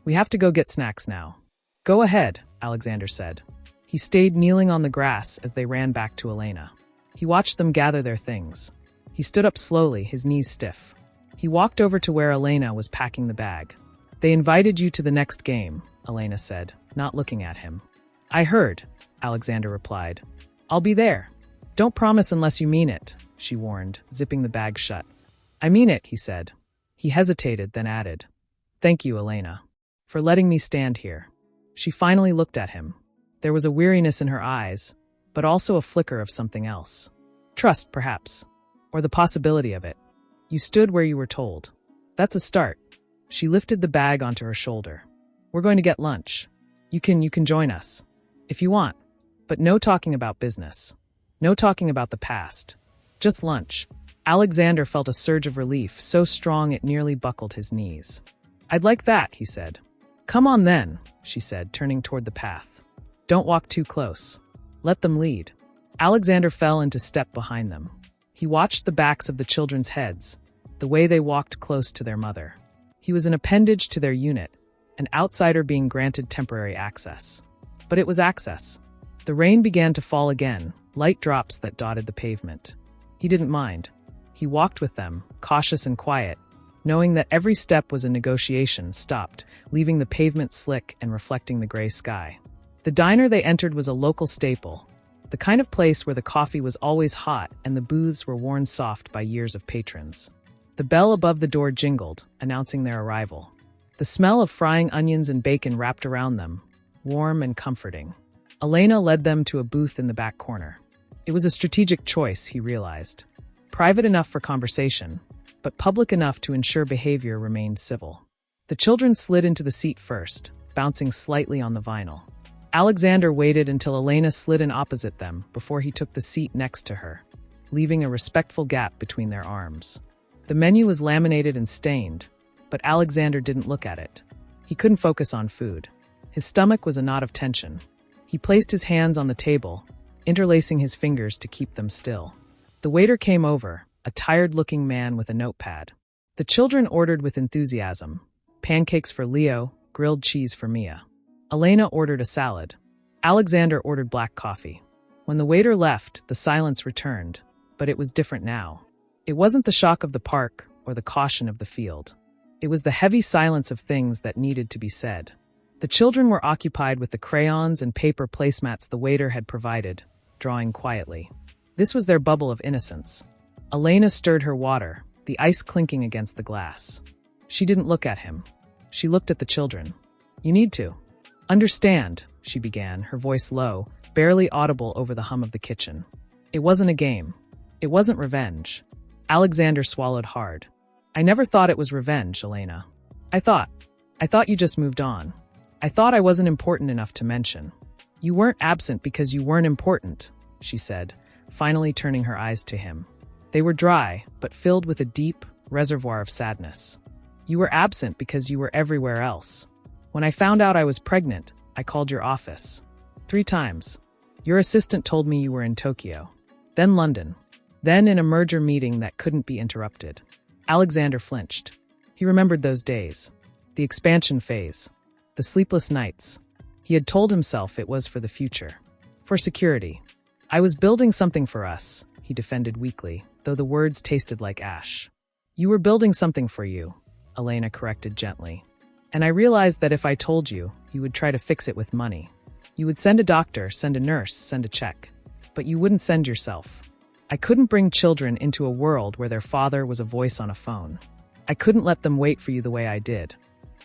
We have to go get snacks now. Go ahead, Alexander said. He stayed kneeling on the grass as they ran back to Elena. He watched them gather their things. He stood up slowly, his knees stiff. He walked over to where Elena was packing the bag. They invited you to the next game, Elena said, not looking at him. I heard, Alexander replied. I'll be there. Don't promise unless you mean it, she warned, zipping the bag shut. I mean it, he said. He hesitated, then added, Thank you, Elena, for letting me stand here. She finally looked at him. There was a weariness in her eyes, but also a flicker of something else. Trust, perhaps, or the possibility of it. You stood where you were told. That's a start. She lifted the bag onto her shoulder. We're going to get lunch. You can join us, if you want, but no talking about business. No talking about the past. Just lunch. Alexander felt a surge of relief, so strong it nearly buckled his knees. I'd like that, he said. Come on then, she said, turning toward the path. Don't walk too close. Let them lead. Alexander fell into step behind them. He watched the backs of the children's heads, the way they walked close to their mother. He was an appendage to their unit, an outsider being granted temporary access. But it was access. The rain began to fall again, light drops that dotted the pavement. He didn't mind. He walked with them, cautious and quiet, knowing that every step was a negotiation, stopped, leaving the pavement slick and reflecting the gray sky. The diner they entered was a local staple, the kind of place where the coffee was always hot and the booths were worn soft by years of patrons. The bell above the door jingled, announcing their arrival. The smell of frying onions and bacon wrapped around them, warm and comforting. Elena led them to a booth in the back corner. It was a strategic choice, he realized. Private enough for conversation, but public enough to ensure behavior remained civil. The children slid into the seat first, bouncing slightly on the vinyl. Alexander waited until Elena slid in opposite them before he took the seat next to her, leaving a respectful gap between their arms. The menu was laminated and stained, but Alexander didn't look at it. He couldn't focus on food. His stomach was a knot of tension. He placed his hands on the table, interlacing his fingers to keep them still. The waiter came over, a tired-looking man with a notepad. The children ordered with enthusiasm. Pancakes for Leo, grilled cheese for Mia. Elena ordered a salad. Alexander ordered black coffee. When the waiter left, the silence returned, but it was different now. It wasn't the shock of the park or the caution of the field. It was the heavy silence of things that needed to be said. The children were occupied with the crayons and paper placemats the waiter had provided, drawing quietly. This was their bubble of innocence. Elena stirred her water, the ice clinking against the glass. She didn't look at him. She looked at the children. You need to understand, she began, her voice low, barely audible over the hum of the kitchen. It wasn't a game. It wasn't revenge. Alexander swallowed hard. I never thought it was revenge, Elena. I thought you just moved on. I thought I wasn't important enough to mention. You weren't absent because you weren't important, she said, finally turning her eyes to him. They were dry, but filled with a deep reservoir of sadness. You were absent because you were everywhere else. When I found out I was pregnant, I called your office. 3 times. Your assistant told me you were in Tokyo. Then London. Then in a merger meeting that couldn't be interrupted. Alexander flinched. He remembered those days. The expansion phase. The sleepless nights. He had told himself it was for the future. For security. I was building something for us, he defended weakly, though the words tasted like ash. You were building something for you, Elena corrected gently. And I realized that if I told you, you would try to fix it with money. You would send a doctor, send a nurse, send a check. But you wouldn't send yourself. I couldn't bring children into a world where their father was a voice on a phone. I couldn't let them wait for you the way I did.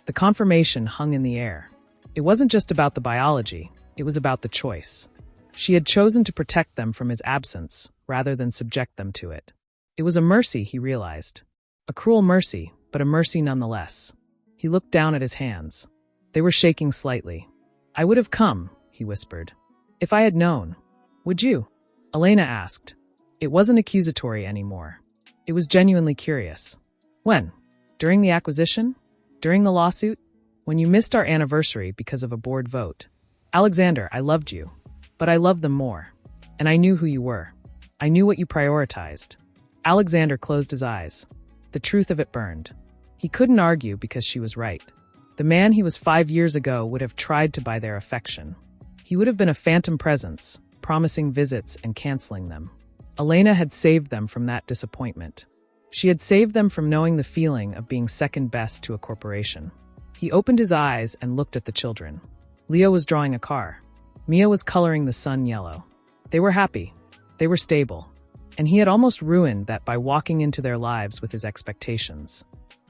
The confirmation hung in the air. It wasn't just about the biology, it was about the choice. She had chosen to protect them from his absence, rather than subject them to it. It was a mercy, he realized. A cruel mercy, but a mercy nonetheless. He looked down at his hands. They were shaking slightly. "I would have come," he whispered. "If I had known." "Would you?" Elena asked. It wasn't accusatory anymore. It was genuinely curious. "When? During the acquisition? During the lawsuit? When you missed our anniversary because of a board vote? Alexander, I loved you. But I loved them more. And I knew who you were. I knew what you prioritized." Alexander closed his eyes. The truth of it burned. He couldn't argue because she was right. The man he was 5 years ago would have tried to buy their affection. He would have been a phantom presence, promising visits and canceling them. Elena had saved them from that disappointment. She had saved them from knowing the feeling of being second best to a corporation. He opened his eyes and looked at the children. Leo was drawing a car. Mia was coloring the sun yellow. They were happy. They were stable. And he had almost ruined that by walking into their lives with his expectations.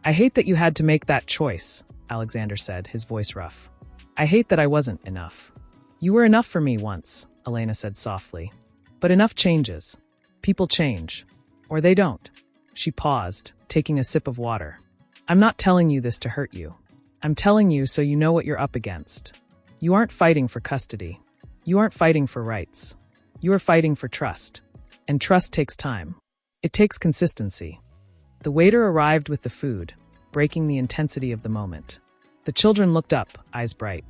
"I hate that you had to make that choice," Alexander said, his voice rough. "I hate that I wasn't enough." "You were enough for me once," Elena said softly. "But enough changes. People change. Or they don't." She paused, taking a sip of water. "I'm not telling you this to hurt you. I'm telling you so you know what you're up against. You aren't fighting for custody. You aren't fighting for rights. You are fighting for trust. And trust takes time. It takes consistency." The waiter arrived with the food, breaking the intensity of the moment. The children looked up, eyes bright.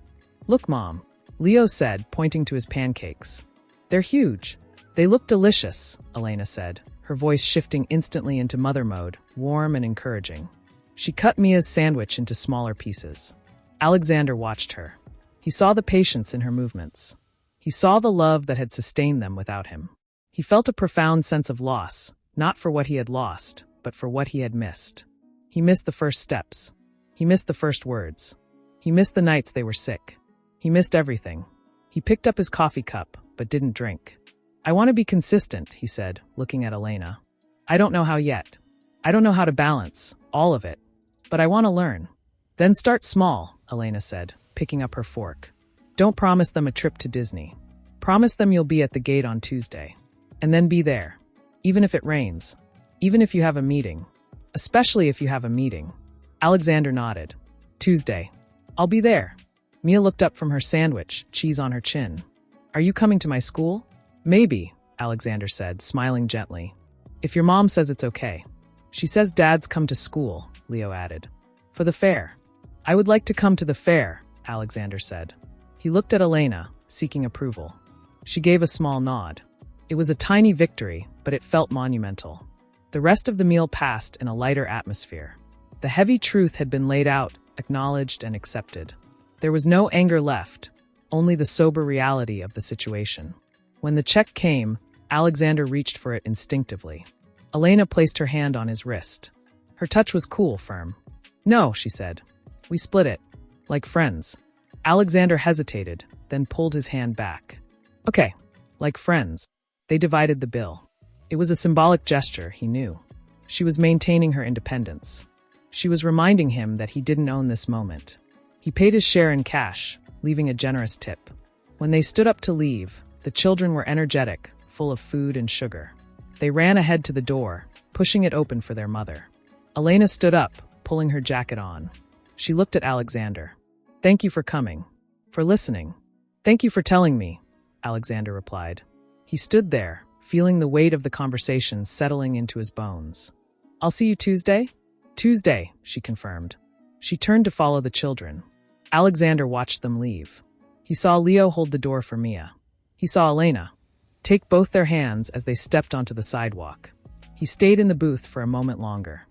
"Look, Mom," Leo said, pointing to his pancakes. "They're huge. They look delicious," Elena said, her voice shifting instantly into mother mode, warm and encouraging. She cut Mia's sandwich into smaller pieces. Alexander watched her. He saw the patience in her movements. He saw the love that had sustained them without him. He felt a profound sense of loss, not for what he had lost, but for what he had missed. He missed the first steps. He missed the first words. He missed the nights they were sick. He missed everything. He picked up his coffee cup, but didn't drink. "I want to be consistent," he said, looking at Elena. "I don't know how yet. I don't know how to balance all of it. But I want to learn." "Then start small," Elena said, picking up her fork. "Don't promise them a trip to Disney. Promise them you'll be at the gate on Tuesday. And then be there. Even if it rains. Even if you have a meeting. Especially if you have a meeting." Alexander nodded. "Tuesday. I'll be there." Mia looked up from her sandwich, cheese on her chin. "Are you coming to my school?" "Maybe," Alexander said, smiling gently. "If your mom says it's okay." "She says dads come to school," Leo added. "For the fair." "I would like to come to the fair," Alexander said. He looked at Elena, seeking approval. She gave a small nod. It was a tiny victory, but it felt monumental. The rest of the meal passed in a lighter atmosphere. The heavy truth had been laid out, acknowledged, and accepted. There was no anger left, only the sober reality of the situation. When the check came, Alexander reached for it instinctively. Elena placed her hand on his wrist. Her touch was cool, firm. "No," she said. "We split it. Like friends." Alexander hesitated, then pulled his hand back. "Okay, like friends." They divided the bill. It was a symbolic gesture, he knew. She was maintaining her independence. She was reminding him that he didn't own this moment. He paid his share in cash, leaving a generous tip. When they stood up to leave, the children were energetic, full of food and sugar. They ran ahead to the door, pushing it open for their mother. Elena stood up, pulling her jacket on. She looked at Alexander. "Thank you for coming. For listening. Thank you for telling me," Alexander replied. He stood there, feeling the weight of the conversation settling into his bones. "I'll see you Tuesday?" "Tuesday," she confirmed. She turned to follow the children. Alexander watched them leave. He saw Leo hold the door for Mia. He saw Elena take both their hands as they stepped onto the sidewalk. He stayed in the booth for a moment longer.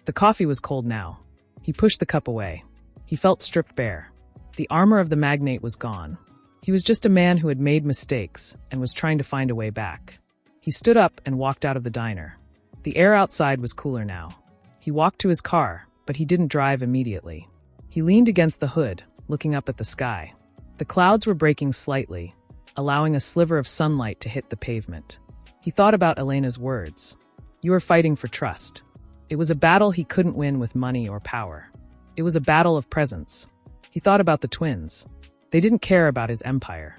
The coffee was cold now. He pushed the cup away. He felt stripped bare. The armor of the magnate was gone. He was just a man who had made mistakes and was trying to find a way back. He stood up and walked out of the diner. The air outside was cooler now. He walked to his car, but he didn't drive immediately. He leaned against the hood, looking up at the sky. The clouds were breaking slightly, allowing a sliver of sunlight to hit the pavement. He thought about Elena's words. "You are fighting for trust." It was a battle he couldn't win with money or power. It was a battle of presence. He thought about the twins. They didn't care about his empire.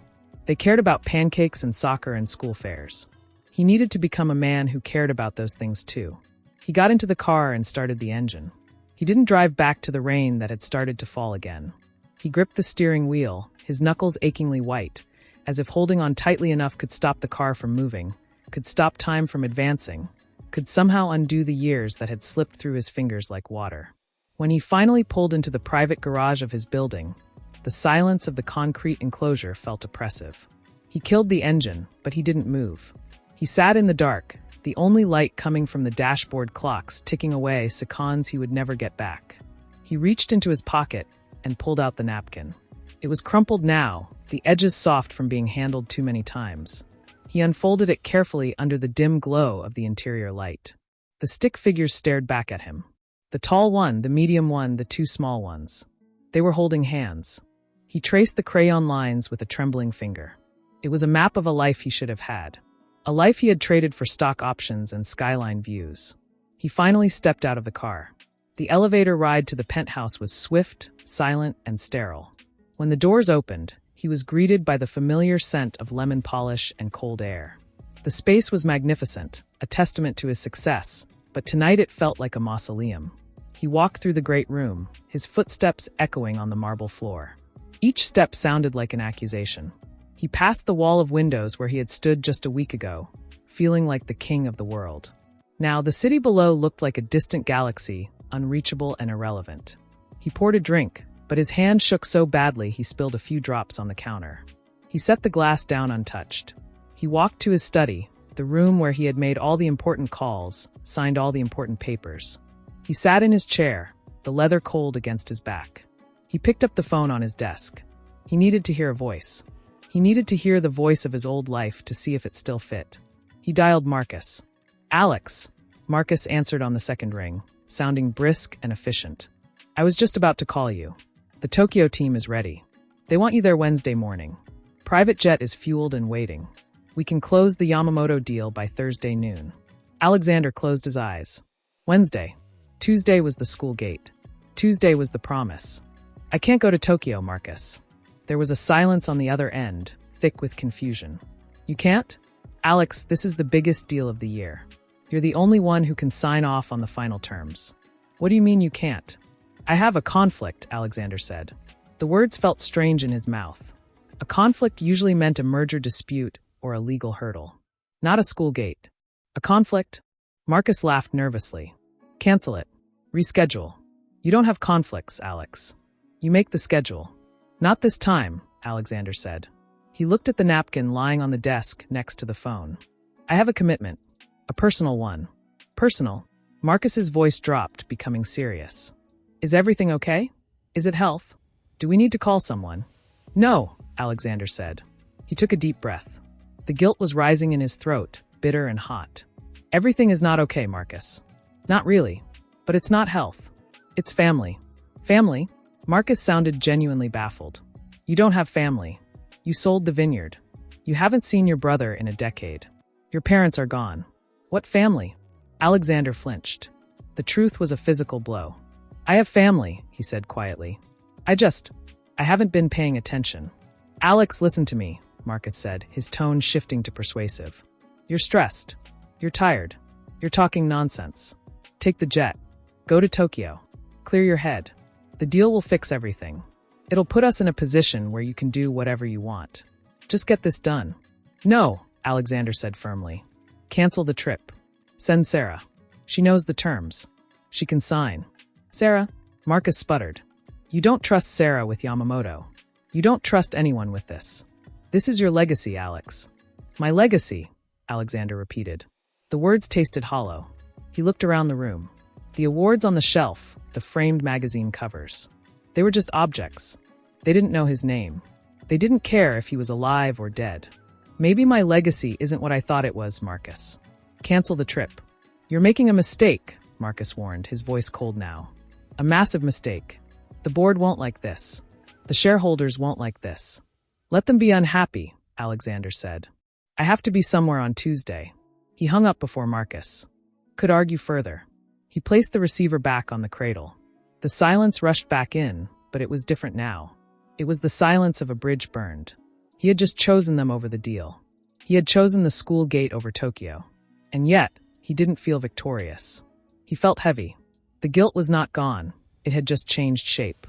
They cared about pancakes and soccer and school fairs. He needed to become a man who cared about those things too. He got into the car and started the engine. He didn't drive back to the rain that had started to fall again. He gripped the steering wheel, his knuckles achingly white, as if holding on tightly enough could stop the car from moving, could stop time from advancing, could somehow undo the years that had slipped through his fingers like water. When he finally pulled into the private garage of his building, the silence of the concrete enclosure felt oppressive. He killed the engine, but he didn't move. He sat in the dark, the only light coming from the dashboard clocks ticking away seconds he would never get back. He reached into his pocket and pulled out the napkin. It was crumpled now, the edges soft from being handled too many times. He unfolded it carefully under the dim glow of the interior light. The stick figures stared back at him. The tall one, the medium one, the two small ones. They were holding hands. He traced the crayon lines with a trembling finger. It was a map of a life he should have had. A life he had traded for stock options and skyline views. He finally stepped out of the car. The elevator ride to the penthouse was swift, silent, and sterile. When the doors opened, he was greeted by the familiar scent of lemon polish and cold air. The space was magnificent, a testament to his success, but tonight it felt like a mausoleum. He walked through the great room, his footsteps echoing on the marble floor. Each step sounded like an accusation. He passed the wall of windows where he had stood just a week ago, feeling like the king of the world. Now, the city below looked like a distant galaxy, unreachable and irrelevant. He poured a drink, but his hand shook so badly he spilled a few drops on the counter. He set the glass down untouched. He walked to his study, the room where he had made all the important calls, signed all the important papers. He sat in his chair, the leather cold against his back. He picked up the phone on his desk. He needed to hear a voice. He needed to hear the voice of his old life to see if it still fit. He dialed Marcus. "Alex," Marcus answered on the second ring, sounding brisk and efficient. "I was just about to call you. The Tokyo team is ready. They want you there Wednesday morning. Private jet is fueled and waiting. We can close the Yamamoto deal by Thursday noon." Alexander closed his eyes. Wednesday. Tuesday was the school gate. Tuesday was the promise. "I can't go to Tokyo, Marcus." There was a silence on the other end, thick with confusion. "You can't?" "Alex, this is the biggest deal of the year. You're the only one who can sign off on the final terms." "What do you mean you can't?" "I have a conflict," Alexander said. The words felt strange in his mouth. A conflict usually meant a merger dispute or a legal hurdle. Not a school gate. "A conflict?" Marcus laughed nervously. "Cancel it. Reschedule. You don't have conflicts, Alex. You make the schedule." "Not this time," Alexander said. He looked at the napkin lying on the desk next to the phone. "I have a commitment. A personal one." "Personal?" Marcus's voice dropped, becoming serious. "Is everything okay? Is it health? Do we need to call someone?" "No," Alexander said. He took a deep breath. The guilt was rising in his throat, bitter and hot. "Everything is not okay, Marcus." "Not really. But it's not health. It's family." "Family?" Marcus sounded genuinely baffled. "You don't have family. You sold the vineyard. You haven't seen your brother in a decade. Your parents are gone. What family?" Alexander flinched. The truth was a physical blow. "I have family," he said quietly. I haven't been paying attention." "Alex, listen to me," Marcus said, his tone shifting to persuasive. "You're stressed. You're tired. You're talking nonsense. Take the jet. Go to Tokyo. Clear your head. The deal will fix everything. It'll put us in a position where you can do whatever you want. Just get this done." "No," Alexander said firmly. "Cancel the trip. Send Sarah. She knows the terms. She can sign." "Sarah?" Marcus sputtered. "You don't trust Sarah with Yamamoto. You don't trust anyone with this. This is your legacy, Alex." "My legacy," Alexander repeated. The words tasted hollow. He looked around the room. The awards on the shelf, the framed magazine covers. They were just objects. They didn't know his name. They didn't care if he was alive or dead. "Maybe my legacy isn't what I thought it was, Marcus. Cancel the trip." "You're making a mistake," Marcus warned, his voice cold now. "A massive mistake. The board won't like this. The shareholders won't like this. Let them be unhappy," Alexander said. "I have to be somewhere on Tuesday." He hung up before Marcus could argue further. He placed the receiver back on the cradle. The silence rushed back in, but it was different now. It was the silence of a bridge burned. He had just chosen them over the deal. He had chosen the school gate over Tokyo. And yet, he didn't feel victorious. He felt heavy. The guilt was not gone. It had just changed shape.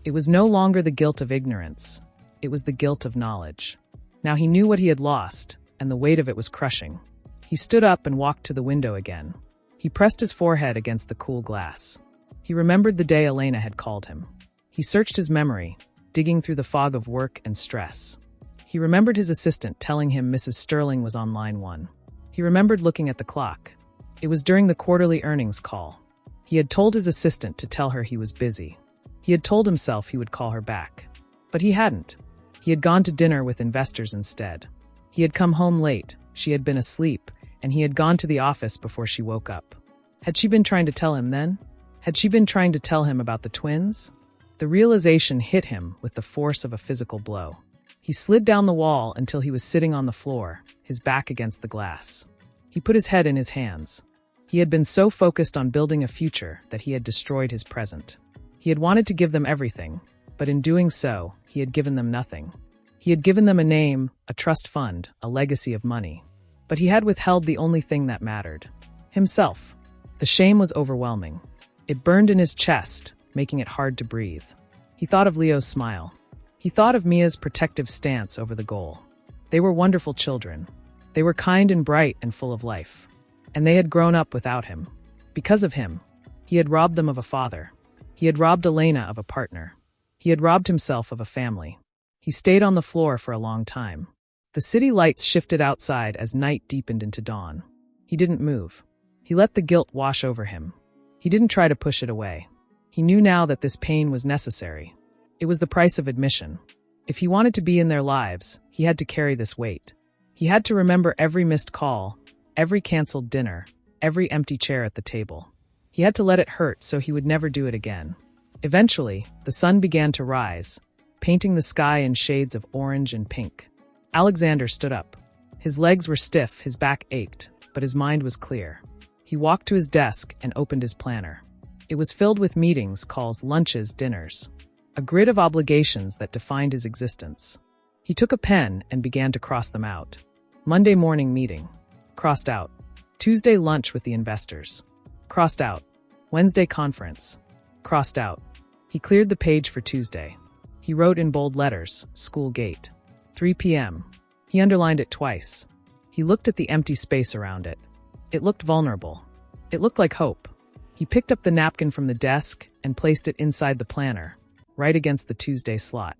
It was no longer the guilt of ignorance. It was the guilt of knowledge. Now he knew what he had lost, and the weight of it was crushing. He stood up and walked to the window again. He pressed his forehead against the cool glass. He remembered the day Elena had called him. He searched his memory, digging through the fog of work and stress. He remembered his assistant telling him Mrs. Sterling was on line 1. He remembered looking at the clock. It was during the quarterly earnings call. He had told his assistant to tell her he was busy. He had told himself he would call her back. But he hadn't. He had gone to dinner with investors instead. He had come home late, she had been asleep, and he had gone to the office before she woke up. Had she been trying to tell him then? Had she been trying to tell him about the twins? The realization hit him with the force of a physical blow. He slid down the wall until he was sitting on the floor, his back against the glass. He put his head in his hands. He had been so focused on building a future that he had destroyed his present. He had wanted to give them everything, but in doing so, he had given them nothing. He had given them a name, a trust fund, a legacy of money. But he had withheld the only thing that mattered: himself. The shame was overwhelming. It burned in his chest, making it hard to breathe. He thought of Leo's smile. He thought of Mia's protective stance over the goal. They were wonderful children. They were kind and bright and full of life. And they had grown up without him. Because of him, he had robbed them of a father. He had robbed Elena of a partner. He had robbed himself of a family. He stayed on the floor for a long time. The city lights shifted outside as night deepened into dawn. He didn't move. He let the guilt wash over him. He didn't try to push it away. He knew now that this pain was necessary. It was the price of admission. If he wanted to be in their lives, he had to carry this weight. He had to remember every missed call, every canceled dinner, every empty chair at the table. He had to let it hurt so he would never do it again. Eventually, the sun began to rise, painting the sky in shades of orange and pink. Alexander stood up. His legs were stiff, his back ached, but his mind was clear. He walked to his desk and opened his planner. It was filled with meetings, calls, lunches, dinners. A grid of obligations that defined his existence. He took a pen and began to cross them out. Monday morning meeting. Crossed out. Tuesday lunch with the investors. Crossed out. Wednesday conference. Crossed out. He cleared the page for Tuesday. He wrote in bold letters, school gate. 3 p.m. He underlined it twice. He looked at the empty space around it. It looked vulnerable. It looked like hope. He picked up the napkin from the desk and placed it inside the planner, right against the Tuesday slot.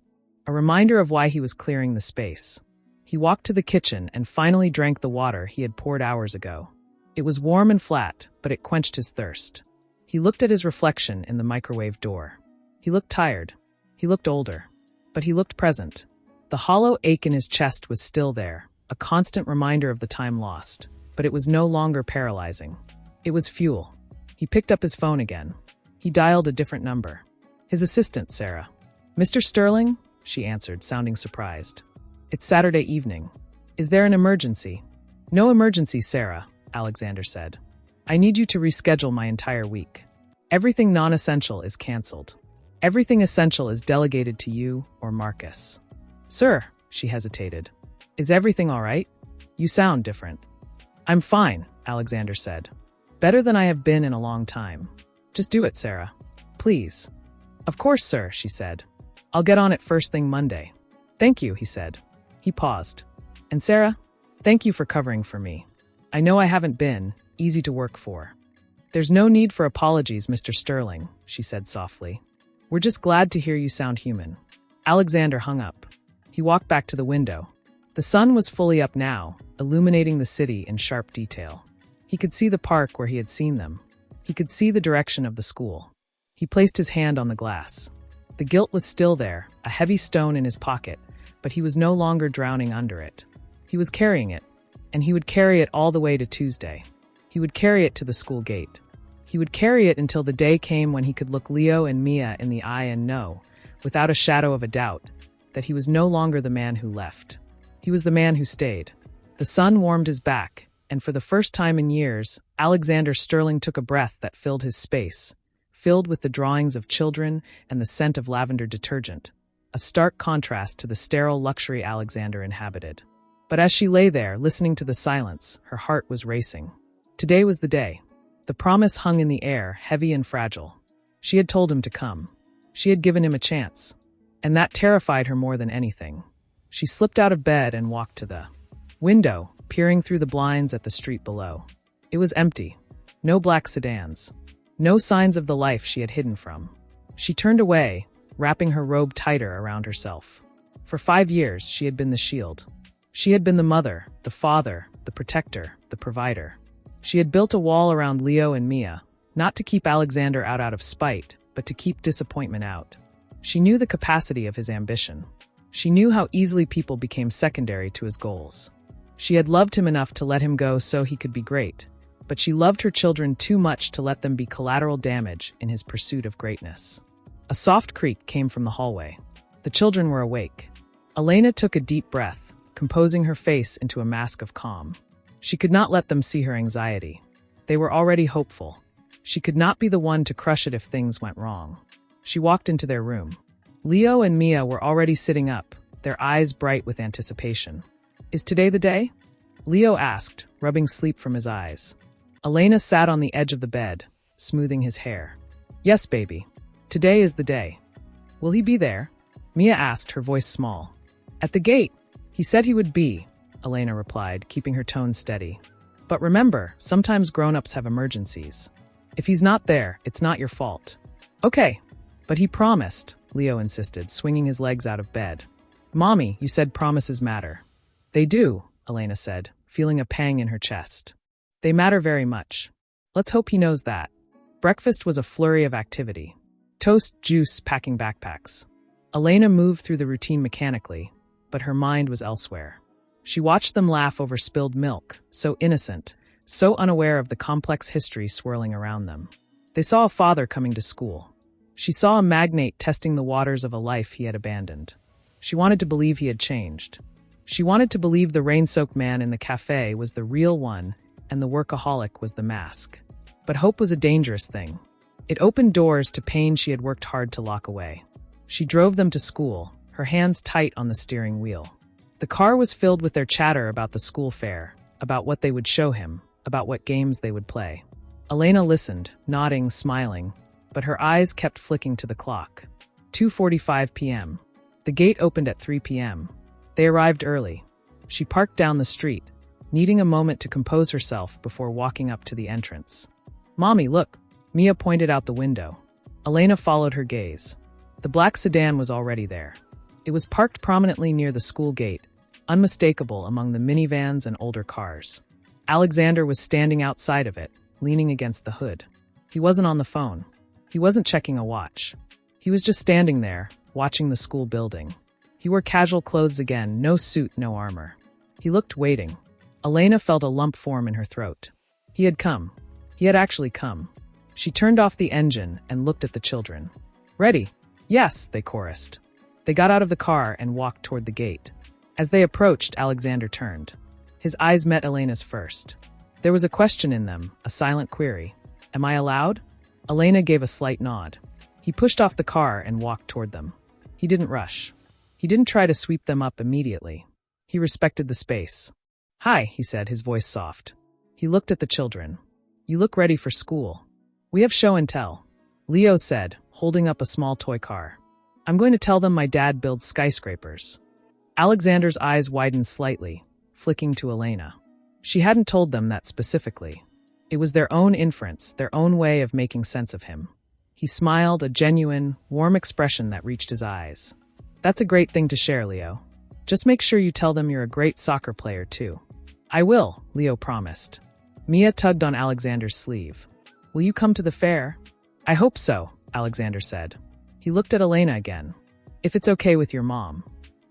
A reminder of why he was clearing the space. He walked to the kitchen and finally drank the water he had poured hours ago. It was warm and flat, but it quenched his thirst. He looked at his reflection in the microwave door. He looked tired. He looked older. But he looked present. The hollow ache in his chest was still there, a constant reminder of the time lost. But it was no longer paralyzing. It was fuel. He picked up his phone again. He dialed a different number. His assistant, Sarah. "Mr. Sterling?" she answered, sounding surprised. "It's Saturday evening. Is there an emergency?" "No emergency, Sarah," Alexander said. "I need you to reschedule my entire week. Everything non-essential is canceled. Everything essential is delegated to you or Marcus." "Sir," she hesitated. "Is everything all right? You sound different." "I'm fine," Alexander said. "Better than I have been in a long time. Just do it, Sarah. Please." "Of course, sir," she said. "I'll get on it first thing Monday." "Thank you," he said. He paused. "And Sarah, thank you for covering for me. I know I haven't been easy to work for." "There's no need for apologies, Mr. Sterling," she said softly. "We're just glad to hear you sound human." Alexander hung up. He walked back to the window. The sun was fully up now, illuminating the city in sharp detail. He could see the park where he had seen them. He could see the direction of the school. He placed his hand on the glass. The guilt was still there, a heavy stone in his pocket, but he was no longer drowning under it. He was carrying it, and he would carry it all the way to Tuesday. He would carry it to the school gate. He would carry it until the day came when he could look Leo and Mia in the eye and know, without a shadow of a doubt, that he was no longer the man who left. He was the man who stayed. The sun warmed his back, and for the first time in years, Alexander Sterling took a breath that filled his space, filled with the drawings of children and the scent of lavender detergent, a stark contrast to the sterile luxury Alexander inhabited. But as she lay there, listening to the silence, her heart was racing. Today was the day. The promise hung in the air, heavy and fragile. She had told him to come. She had given him a chance. And that terrified her more than anything. She slipped out of bed and walked to the window, peering through the blinds at the street below. It was empty. No black sedans. No signs of the life she had hidden from. She turned away, wrapping her robe tighter around herself. For 5 years, she had been the shield. She had been the mother, the father, the protector, the provider. She had built a wall around Leo and Mia, not to keep Alexander out of spite, but to keep disappointment out. She knew the capacity of his ambition. She knew how easily people became secondary to his goals. She had loved him enough to let him go so he could be great, but she loved her children too much to let them be collateral damage in his pursuit of greatness. A soft creak came from the hallway. The children were awake. Elena took a deep breath, composing her face into a mask of calm. She could not let them see her anxiety. They were already hopeful. She could not be the one to crush it if things went wrong. She walked into their room. Leo and Mia were already sitting up, their eyes bright with anticipation. "Is today the day?" Leo asked, rubbing sleep from his eyes. Elena sat on the edge of the bed, smoothing his hair. "Yes, baby. Today is the day." "Will he be there?" Mia asked, her voice small. "At the gate. He said he would be," Elena replied, keeping her tone steady. "But remember, sometimes grown-ups have emergencies. If he's not there, it's not your fault." "Okay, but he promised," Leo insisted, swinging his legs out of bed. "Mommy, you said promises matter." "They do," Elena said, feeling a pang in her chest. "They matter very much. Let's hope he knows that." Breakfast was a flurry of activity. Toast, juice, packing backpacks. Elena moved through the routine mechanically, but her mind was elsewhere. She watched them laugh over spilled milk, so innocent, so unaware of the complex history swirling around them. They saw a father coming to school. She saw a magnate testing the waters of a life he had abandoned. She wanted to believe he had changed. She wanted to believe the rain-soaked man in the cafe was the real one and the workaholic was the mask. But hope was a dangerous thing. It opened doors to pain she had worked hard to lock away. She drove them to school, her hands tight on the steering wheel. The car was filled with their chatter about the school fair, about what they would show him, about what games they would play. Elena listened, nodding, smiling, but her eyes kept flicking to the clock. 2:45 p.m. The gate opened at 3 p.m. They arrived early. She parked down the street, needing a moment to compose herself before walking up to the entrance. "Mommy, look," Mia pointed out the window. Elena followed her gaze. The black sedan was already there. It was parked prominently near the school gate, unmistakable among the minivans and older cars. Alexander was standing outside of it, leaning against the hood. He wasn't on the phone. He wasn't checking a watch. He was just standing there, watching the school building. He wore casual clothes again, no suit, no armor. He looked waiting. Elena felt a lump form in her throat. He had come. He had actually come. She turned off the engine and looked at the children. "Ready?" "Yes," they chorused. They got out of the car and walked toward the gate. As they approached, Alexander turned. His eyes met Elena's first. There was a question in them, a silent query. "Am I allowed?" Elena gave a slight nod. He pushed off the car and walked toward them. He didn't rush. He didn't try to sweep them up immediately. He respected the space. "Hi," he said, his voice soft. He looked at the children. "You look ready for school. We have show and tell," Leo said, holding up a small toy car. "I'm going to tell them my dad builds skyscrapers." Alexander's eyes widened slightly, flicking to Elena. She hadn't told them that specifically. It was their own inference, their own way of making sense of him. He smiled, a genuine, warm expression that reached his eyes. "That's a great thing to share, Leo. Just make sure you tell them you're a great soccer player, too." "I will," Leo promised. Mia tugged on Alexander's sleeve. "Will you come to the fair?" "I hope so," Alexander said. He looked at Elena again. "If it's okay with your mom."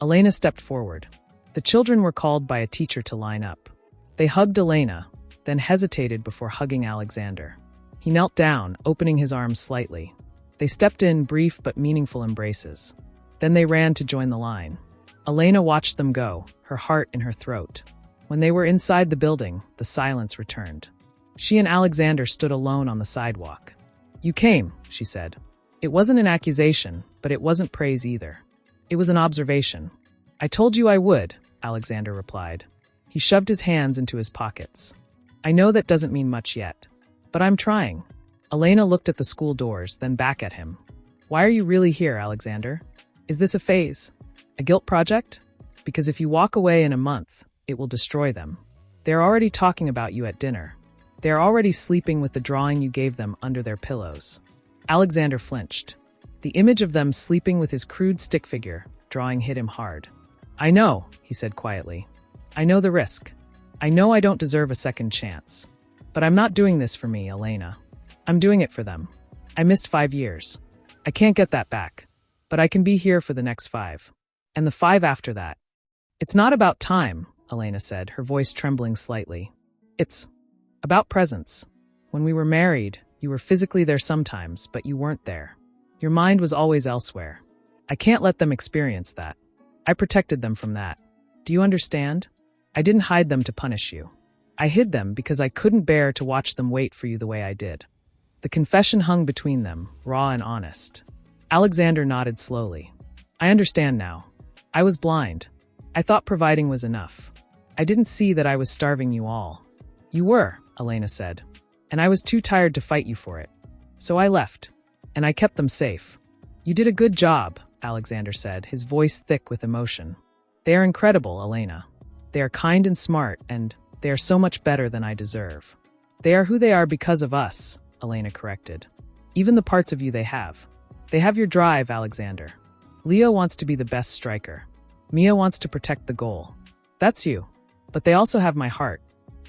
Elena stepped forward. The children were called by a teacher to line up. They hugged Elena, then hesitated before hugging Alexander. He knelt down, opening his arms slightly. They stepped in brief but meaningful embraces. Then they ran to join the line. Elena watched them go, her heart in her throat. When they were inside the building, the silence returned. She and Alexander stood alone on the sidewalk. "You came," she said. It wasn't an accusation, but it wasn't praise either. It was an observation. "I told you I would," Alexander replied. He shoved his hands into his pockets. "I know that doesn't mean much yet. But I'm trying. Elena looked at the school doors, then back at him. Why are you really here, Alexander? Is this a phase? A guilt project? Because if you walk away in a month, it will destroy them. They're already talking about you at dinner. They're already sleeping with the drawing you gave them under their pillows. Alexander flinched. The image of them sleeping with his crude stick figure drawing hit him hard. I know, he said quietly. I know the risk. I know I don't deserve a second chance. But I'm not doing this for me, Elena. I'm doing it for them. I missed 5 years. I can't get that back. But I can be here for the next 5. And the 5 after that. It's not about time, Elena said, her voice trembling slightly. It's about presence. When we were married, you were physically there sometimes, but you weren't there. Your mind was always elsewhere. I can't let them experience that. I protected them from that. Do you understand? I didn't hide them to punish you. I hid them because I couldn't bear to watch them wait for you the way I did. The confession hung between them, raw and honest. Alexander nodded slowly. I understand now. I was blind. I thought providing was enough. I didn't see that I was starving you all. You were, Elena said. And I was too tired to fight you for it. So I left. And I kept them safe. You did a good job, Alexander said, his voice thick with emotion. They are incredible, Elena. They are kind and smart, and they are so much better than I deserve. They are who they are because of us, Elena corrected. Even the parts of you they have. They have your drive, Alexander. Leo wants to be the best striker. Mia wants to protect the goal. That's you. But they also have my heart.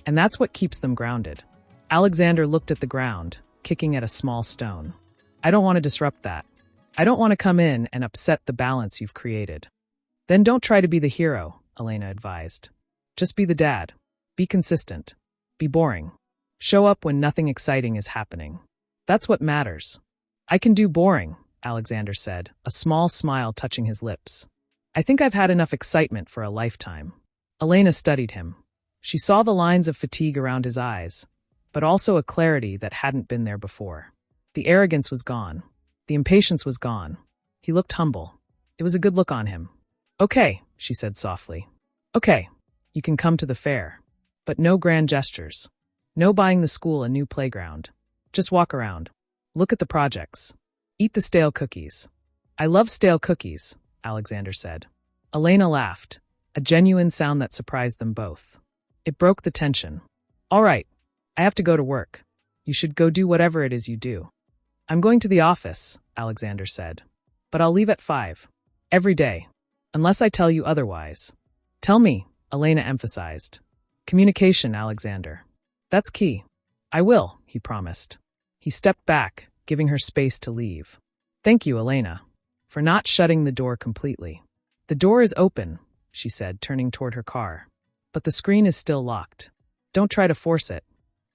And that's what keeps them grounded. Alexander looked at the ground, kicking at a small stone. I don't want to disrupt that. I don't want to come in and upset the balance you've created. Then don't try to be the hero, Elena advised. Just be the dad. Be consistent. Be boring. Show up when nothing exciting is happening. That's what matters. I can do boring, Alexander said, a small smile touching his lips. I think I've had enough excitement for a lifetime. Elena studied him. She saw the lines of fatigue around his eyes, but also a clarity that hadn't been there before. The arrogance was gone. The impatience was gone. He looked humble. It was a good look on him. Okay, she said softly. Okay, you can come to the fair. But no grand gestures. No buying the school a new playground. Just walk around. Look at the projects. Eat the stale cookies. I love stale cookies, Alexander said. Elena laughed, a genuine sound that surprised them both. It broke the tension. All right, I have to go to work. You should go do whatever it is you do. I'm going to the office, Alexander said. But I'll leave at 5. Every day. Unless I tell you otherwise. Tell me, Elena emphasized. Communication, Alexander. That's key. I will, he promised. He stepped back, giving her space to leave. Thank you, Elena, for not shutting the door completely. The door is open, she said, turning toward her car. But the screen is still locked. Don't try to force it.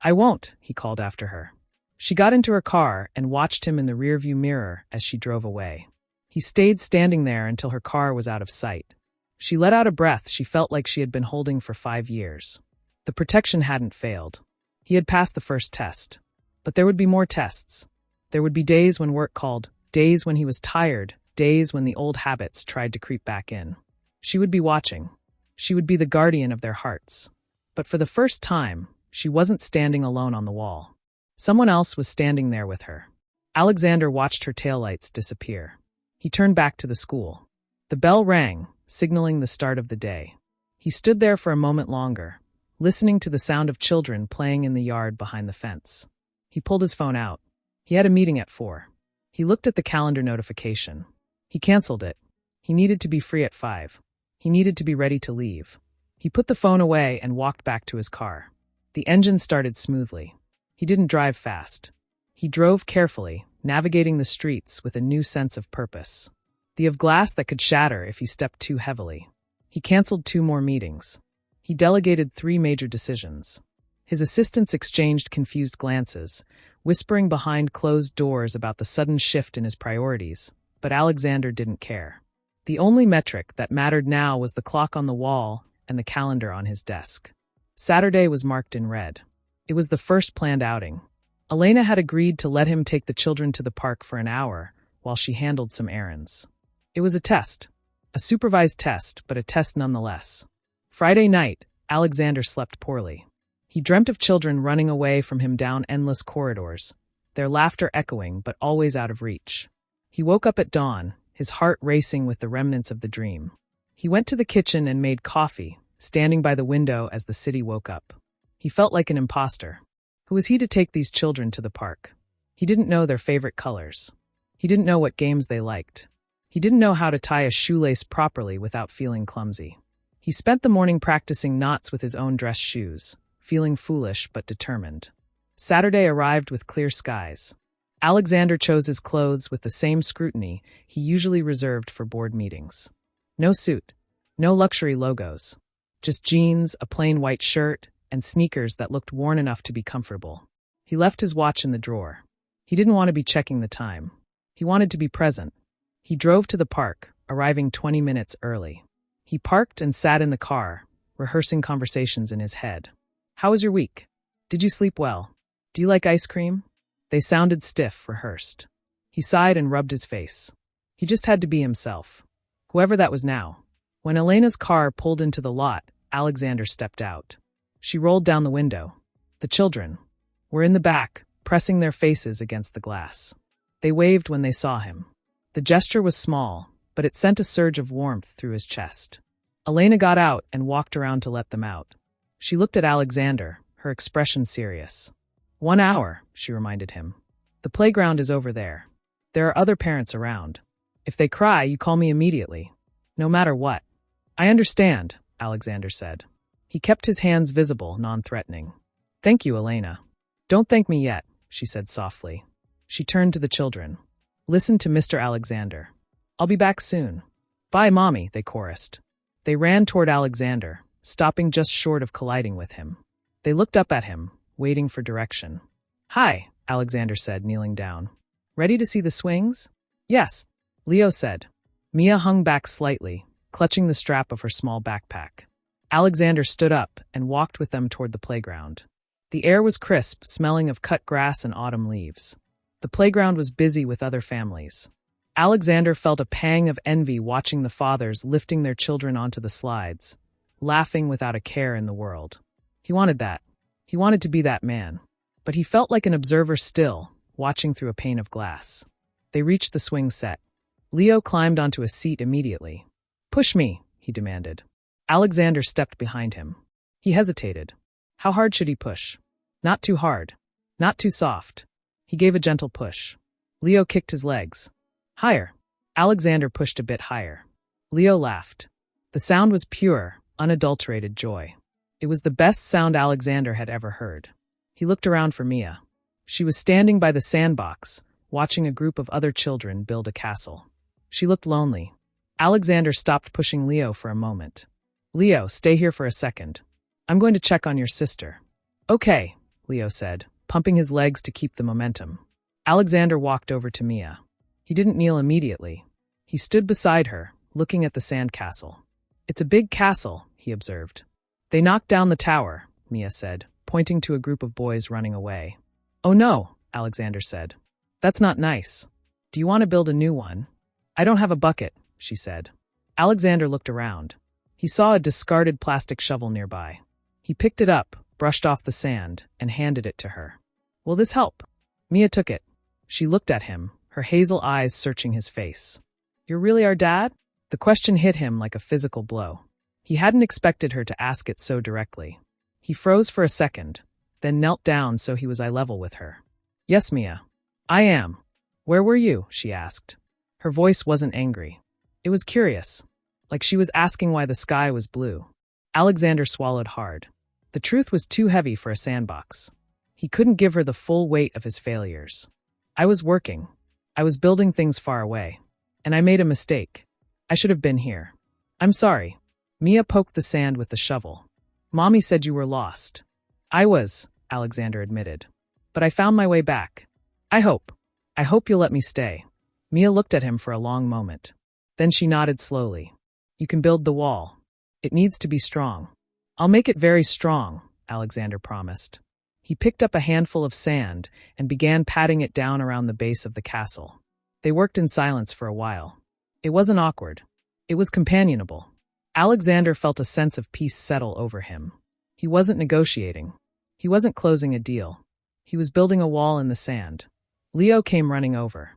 I won't, he called after her. She got into her car and watched him in the rearview mirror as she drove away. He stayed standing there until her car was out of sight. She let out a breath she felt like she had been holding for 5 years. The protection hadn't failed. He had passed the first test. But there would be more tests. There would be days when work called, days when he was tired, days when the old habits tried to creep back in. She would be watching. She would be the guardian of their hearts. But for the first time, she wasn't standing alone on the wall. Someone else was standing there with her. Alexander watched her taillights disappear. He turned back to the school. The bell rang, signaling the start of the day. He stood there for a moment longer, listening to the sound of children playing in the yard behind the fence. He pulled his phone out. He had a meeting at 4. He looked at the calendar notification. He canceled it. He needed to be free at 5. He needed to be ready to leave. He put the phone away and walked back to his car. The engine started smoothly. He didn't drive fast. He drove carefully, navigating the streets with a new sense of purpose. The of glass that could shatter if he stepped too heavily. He canceled 2 more meetings. He delegated 3 major decisions. His assistants exchanged confused glances, whispering behind closed doors about the sudden shift in his priorities, but Alexander didn't care. The only metric that mattered now was the clock on the wall and the calendar on his desk. Saturday was marked in red. It was the first planned outing. Elena had agreed to let him take the children to the park for an hour while she handled some errands. It was a test. A supervised test, but a test nonetheless. Friday night, Alexander slept poorly. He dreamt of children running away from him down endless corridors, their laughter echoing but always out of reach. He woke up at dawn, his heart racing with the remnants of the dream. He went to the kitchen and made coffee, standing by the window as the city woke up. He felt like an imposter. Who was he to take these children to the park? He didn't know their favorite colors. He didn't know what games they liked. He didn't know how to tie a shoelace properly without feeling clumsy. He spent the morning practicing knots with his own dress shoes, feeling foolish but determined. Saturday arrived with clear skies. Alexander chose his clothes with the same scrutiny he usually reserved for board meetings. No suit, no luxury logos, just jeans, a plain white shirt, and sneakers that looked worn enough to be comfortable. He left his watch in the drawer. He didn't want to be checking the time. He wanted to be present. He drove to the park, arriving 20 minutes early. He parked and sat in the car, rehearsing conversations in his head. How was your week? Did you sleep well? Do you like ice cream? They sounded stiff, rehearsed. He sighed and rubbed his face. He just had to be himself. Whoever that was now. When Elena's car pulled into the lot, Alexander stepped out. She rolled down the window. The children were in the back, pressing their faces against the glass. They waved when they saw him. The gesture was small, but it sent a surge of warmth through his chest. Elena got out and walked around to let them out. She looked at Alexander, her expression serious. 1 hour, she reminded him. The playground is over there. There are other parents around. If they cry, you call me immediately. No matter what. I understand, Alexander said. He kept his hands visible, non-threatening. Thank you, Elena. Don't thank me yet, she said softly. She turned to the children. Listen to Mr. Alexander. I'll be back soon. Bye, Mommy, they chorused. They ran toward Alexander, stopping just short of colliding with him. They looked up at him, waiting for direction. Hi, Alexander said, kneeling down. Ready to see the swings? Yes, Leo said. Mia hung back slightly, clutching the strap of her small backpack. Alexander stood up and walked with them toward the playground. The air was crisp, smelling of cut grass and autumn leaves. The playground was busy with other families. Alexander felt a pang of envy watching the fathers lifting their children onto the slides, laughing without a care in the world. He wanted that. He wanted to be that man. But he felt like an observer still, watching through a pane of glass. They reached the swing set. Leo climbed onto a seat immediately. Push me, he demanded. Alexander stepped behind him. He hesitated. How hard should he push? Not too hard. Not too soft. He gave a gentle push. Leo kicked his legs. Higher. Alexander pushed a bit higher. Leo laughed. The sound was pure, unadulterated joy. It was the best sound Alexander had ever heard. He looked around for Mia. She was standing by the sandbox, watching a group of other children build a castle. She looked lonely. Alexander stopped pushing Leo for a moment. Leo, stay here for a second. I'm going to check on your sister. Okay, Leo said, pumping his legs to keep the momentum. Alexander walked over to Mia. He didn't kneel immediately. He stood beside her, looking at the sandcastle. It's a big castle, he observed. They knocked down the tower, Mia said, pointing to a group of boys running away. Oh no, Alexander said. That's not nice. Do you want to build a new one? I don't have a bucket, she said. Alexander looked around. He saw a discarded plastic shovel nearby. He picked it up, brushed off the sand, and handed it to her. Will this help? Mia took it. She looked at him, her hazel eyes searching his face. You're really our dad? The question hit him like a physical blow. He hadn't expected her to ask it so directly. He froze for a second, then knelt down so he was eye level with her. Yes, Mia. I am. Where were you? She asked. Her voice wasn't angry. It was curious, like she was asking why the sky was blue. Alexander swallowed hard. The truth was too heavy for a sandbox. He couldn't give her the full weight of his failures. I was working. I was building things far away. And I made a mistake. I should have been here. I'm sorry. Mia poked the sand with the shovel. Mommy said you were lost. I was, Alexander admitted. But I found my way back. I hope you'll let me stay. Mia looked at him for a long moment. Then she nodded slowly. You can build the wall. It needs to be strong. I'll make it very strong, Alexander promised. He picked up a handful of sand and began patting it down around the base of the castle. They worked in silence for a while. It wasn't awkward. It was companionable. Alexander felt a sense of peace settle over him. He wasn't negotiating. He wasn't closing a deal. He was building a wall in the sand. Leo came running over.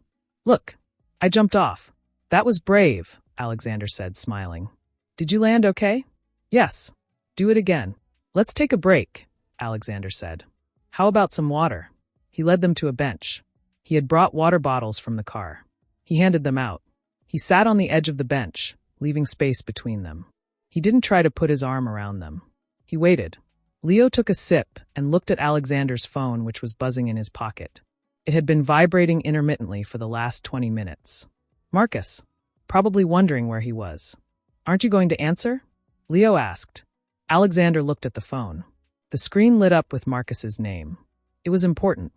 Look, I jumped off. That was brave, Alexander said, smiling. Did you land okay? Yes. Do it again. Let's take a break, Alexander said. How about some water? He led them to a bench. He had brought water bottles from the car. He handed them out. He sat on the edge of the bench, leaving space between them. He didn't try to put his arm around them. He waited. Leo took a sip and looked at Alexander's phone, which was buzzing in his pocket. It had been vibrating intermittently for the last 20 minutes. Marcus, probably wondering where he was. Aren't you going to answer? Leo asked. Alexander looked at the phone. The screen lit up with Marcus's name. It was important.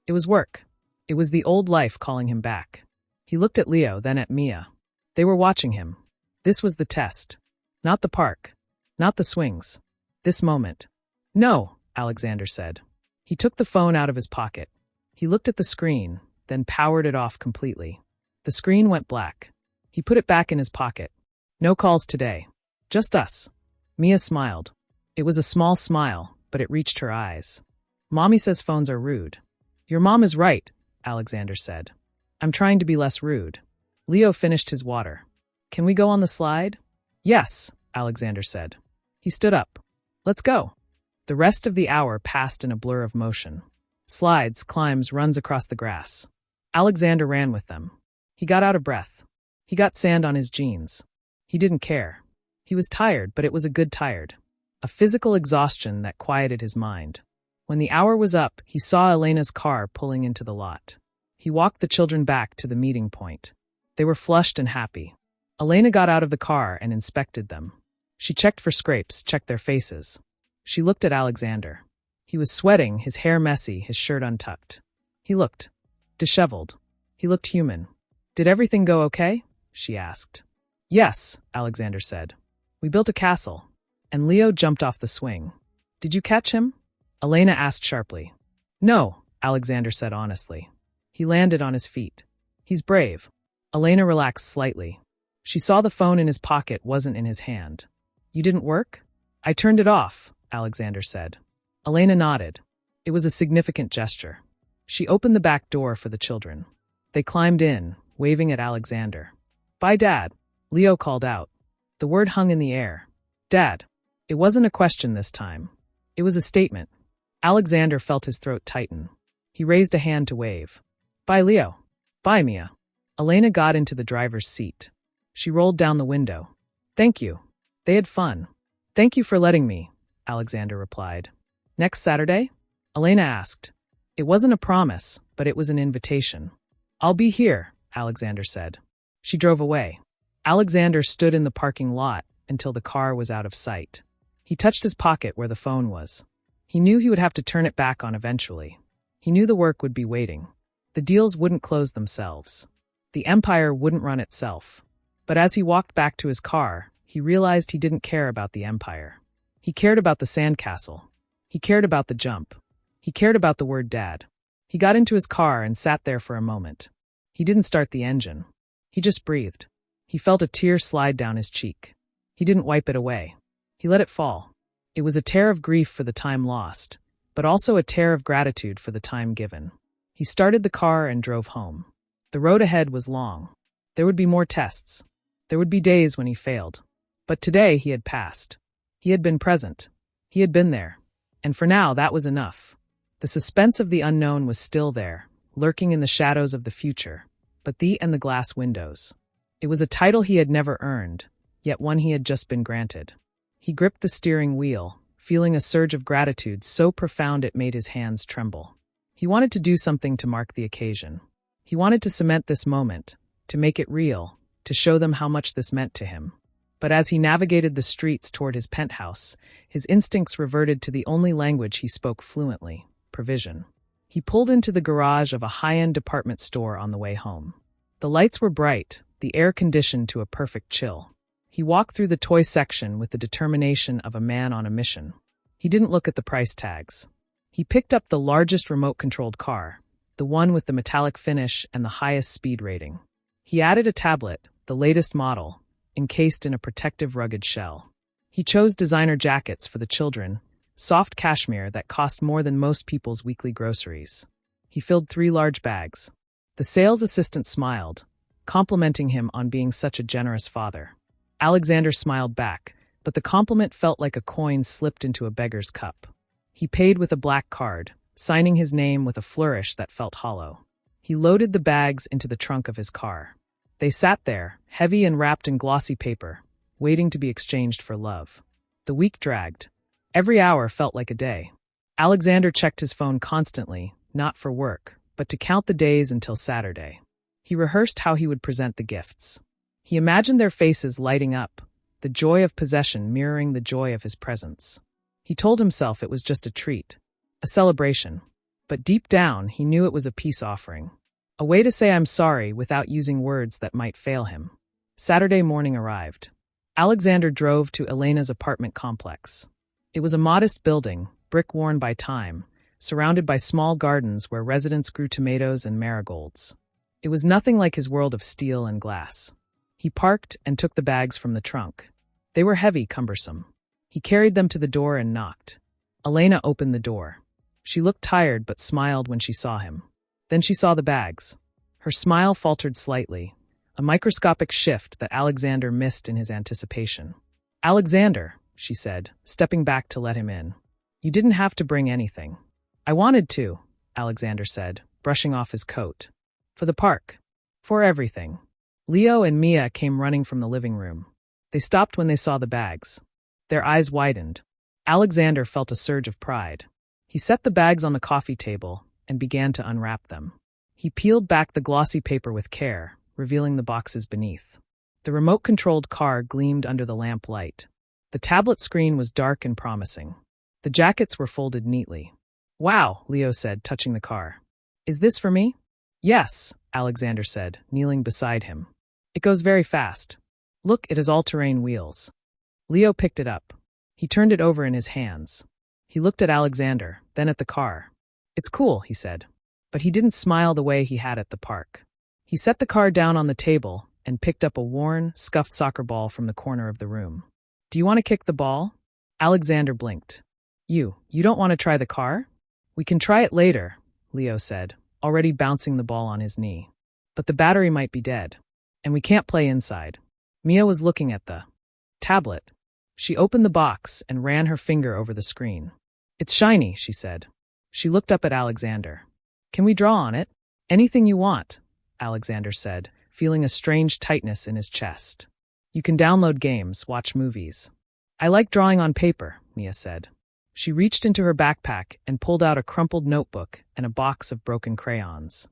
It was work. It was the old life calling him back. He looked at Leo, then at Mia. They were watching him. This was the test. Not the park. Not the swings. This moment. No, Alexander said. He took the phone out of his pocket. He looked at the screen, then powered it off completely. The screen went black. He put it back in his pocket. No calls today. Just us. Mia smiled. It was a small smile, but it reached her eyes. Mommy says phones are rude. Your mom is right, Alexander said. I'm trying to be less rude. Leo finished his water. Can we go on the slide? Yes, Alexander said. He stood up. Let's go. The rest of the hour passed in a blur of motion. Slides, climbs, runs across the grass. Alexander ran with them. He got out of breath. He got sand on his jeans. He didn't care. He was tired, but it was a good tired. A physical exhaustion that quieted his mind. When the hour was up, he saw Elena's car pulling into the lot. He walked the children back to the meeting point. They were flushed and happy. Elena got out of the car and inspected them. She checked for scrapes, checked their faces. She looked at Alexander. He was sweating, his hair messy, his shirt untucked. He looked disheveled. He looked human. Did everything go okay? She asked. Yes, Alexander said. We built a castle. And Leo jumped off the swing. Did you catch him? Elena asked sharply. No, Alexander said honestly. He landed on his feet. He's brave. Elena relaxed slightly. She saw the phone in his pocket wasn't in his hand. You didn't work? I turned it off, Alexander said. Elena nodded. It was a significant gesture. She opened the back door for the children. They climbed in, waving at Alexander. Bye, Dad, Leo called out. The word hung in the air. Dad. It wasn't a question this time. It was a statement. Alexander felt his throat tighten. He raised a hand to wave. Bye, Leo. Bye, Mia. Elena got into the driver's seat. She rolled down the window. Thank you. They had fun. Thank you for letting me, Alexander replied. Next Saturday? Elena asked. It wasn't a promise, but it was an invitation. I'll be here, Alexander said. She drove away. Alexander stood in the parking lot until the car was out of sight. He touched his pocket where the phone was. He knew he would have to turn it back on eventually. He knew the work would be waiting. The deals wouldn't close themselves. The empire wouldn't run itself. But as he walked back to his car, he realized he didn't care about the empire. He cared about the sandcastle. He cared about the jump. He cared about the word Dad. He got into his car and sat there for a moment. He didn't start the engine. He just breathed. He felt a tear slide down his cheek. He didn't wipe it away. He let it fall. It was a tear of grief for the time lost, but also a tear of gratitude for the time given. He started the car and drove home. The road ahead was long. There would be more tests. There would be days when he failed. But today he had passed. He had been present. He had been there. And for now, that was enough. The suspense of the unknown was still there, lurking in the shadows of the future, but the and the glass windows. It was a title he had never earned, yet one he had just been granted. He gripped the steering wheel, feeling a surge of gratitude so profound it made his hands tremble. He wanted to do something to mark the occasion. He wanted to cement this moment, to make it real, to show them how much this meant to him. But as he navigated the streets toward his penthouse, his instincts reverted to the only language he spoke fluently: provision. He pulled into the garage of a high-end department store on the way home. The lights were bright, the air conditioned to a perfect chill. He walked through the toy section with the determination of a man on a mission. He didn't look at the price tags. He picked up the largest remote-controlled car, the one with the metallic finish and the highest speed rating. He added a tablet, the latest model, encased in a protective rugged shell. He chose designer jackets for the children, soft cashmere that cost more than most people's weekly groceries. He filled 3 large bags. The sales assistant smiled, complimenting him on being such a generous father. Alexander smiled back, but the compliment felt like a coin slipped into a beggar's cup. He paid with a black card, signing his name with a flourish that felt hollow. He loaded the bags into the trunk of his car. They sat there, heavy and wrapped in glossy paper, waiting to be exchanged for love. The week dragged. Every hour felt like a day. Alexander checked his phone constantly, not for work, but to count the days until Saturday. He rehearsed how he would present the gifts. He imagined their faces lighting up, the joy of possession mirroring the joy of his presence. He told himself it was just a treat, a celebration. But deep down, he knew it was a peace offering. A way to say I'm sorry without using words that might fail him. Saturday morning arrived. Alexander drove to Elena's apartment complex. It was a modest building, brick-worn by time, surrounded by small gardens where residents grew tomatoes and marigolds. It was nothing like his world of steel and glass. He parked and took the bags from the trunk. They were heavy, cumbersome. He carried them to the door and knocked. Elena opened the door. She looked tired but smiled when she saw him. Then she saw the bags. Her smile faltered slightly, a microscopic shift that Alexander missed in his anticipation. "Alexander," she said, stepping back to let him in. "You didn't have to bring anything." "I wanted to," Alexander said, brushing off his coat. "For the park. For everything." Leo and Mia came running from the living room. They stopped when they saw the bags. Their eyes widened. Alexander felt a surge of pride. He set the bags on the coffee table and began to unwrap them. He peeled back the glossy paper with care, revealing the boxes beneath. The remote-controlled car gleamed under the lamp light. The tablet screen was dark and promising. The jackets were folded neatly. "Wow," Leo said, touching the car. "Is this for me?" "Yes," Alexander said, kneeling beside him. "It goes very fast. Look, it has all-terrain wheels." Leo picked it up. He turned it over in his hands. He looked at Alexander, then at the car. "It's cool," he said. But he didn't smile the way he had at the park. He set the car down on the table and picked up a worn, scuffed soccer ball from the corner of the room. "Do you want to kick the ball?" Alexander blinked. You don't want to try the car?" "We can try it later," Leo said, already bouncing the ball on his knee. "But the battery might be dead. And we can't play inside." Mia was looking at the tablet. She opened the box and ran her finger over the screen. "It's shiny," she said. She looked up at Alexander. "Can we draw on it?" "Anything you want," Alexander said, feeling a strange tightness in his chest. "You can download games, watch movies." "I like drawing on paper," Mia said. She reached into her backpack and pulled out a crumpled notebook and a box of broken crayons.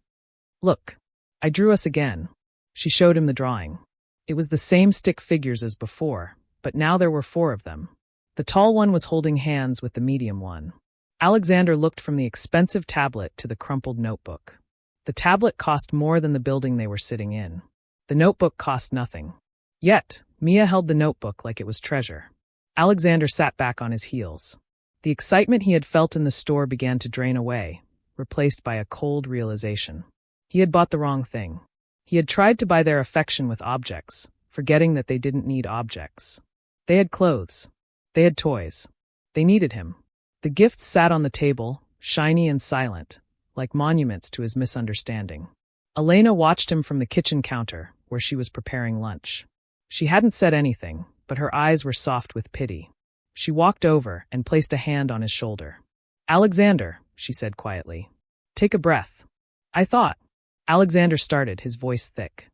"Look, I drew us again." She showed him the drawing. It was the same stick figures as before, but now there were 4 of them. The tall one was holding hands with the medium one. Alexander looked from the expensive tablet to the crumpled notebook. The tablet cost more than the building they were sitting in. The notebook cost nothing. Yet, Mia held the notebook like it was treasure. Alexander sat back on his heels. The excitement he had felt in the store began to drain away, replaced by a cold realization. He had bought the wrong thing. He had tried to buy their affection with objects, forgetting that they didn't need objects. They had clothes. They had toys. They needed him. The gifts sat on the table, shiny and silent, like monuments to his misunderstanding. Elena watched him from the kitchen counter, where she was preparing lunch. She hadn't said anything, but her eyes were soft with pity. She walked over and placed a hand on his shoulder. "Alexander," she said quietly, "take a breath." "I thought." Alexander started, his voice thick.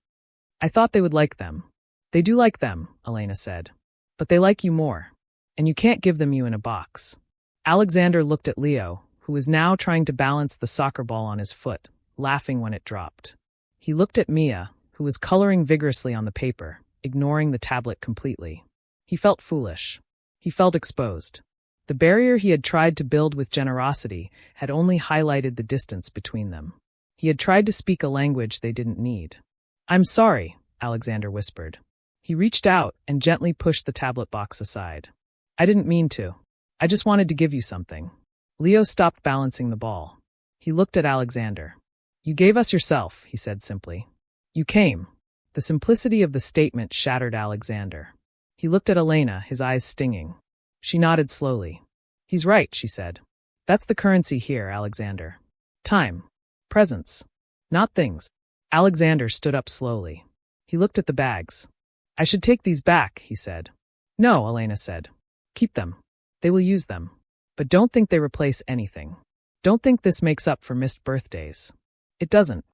"I thought they would like them." "They do like them," Elena said. "But they like you more. And you can't give them you in a box." Alexander looked at Leo, who was now trying to balance the soccer ball on his foot, laughing when it dropped. He looked at Mia, who was coloring vigorously on the paper, ignoring the tablet completely. He felt foolish. He felt exposed. The barrier he had tried to build with generosity had only highlighted the distance between them. He had tried to speak a language they didn't need. "I'm sorry," Alexander whispered. He reached out and gently pushed the tablet box aside. "I didn't mean to. I just wanted to give you something." Leo stopped balancing the ball. He looked at Alexander. "You gave us yourself," he said simply. "You came." The simplicity of the statement shattered Alexander. He looked at Elena, his eyes stinging. She nodded slowly. He's right, she said. That's the currency here, Alexander. Time. Presence. Not things. Alexander stood up slowly. He looked at the bags. I should take these back, he said. No, Elena said. Keep them. They will use them. But don't think they replace anything. Don't think this makes up for missed birthdays. It doesn't.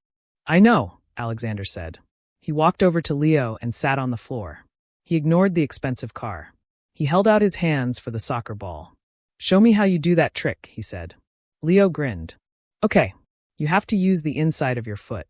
I know, Alexander said. He walked over to Leo and sat on the floor. He ignored the expensive car. He held out his hands for the soccer ball. Show me how you do that trick, he said. Leo grinned. Okay, you have to use the inside of your foot.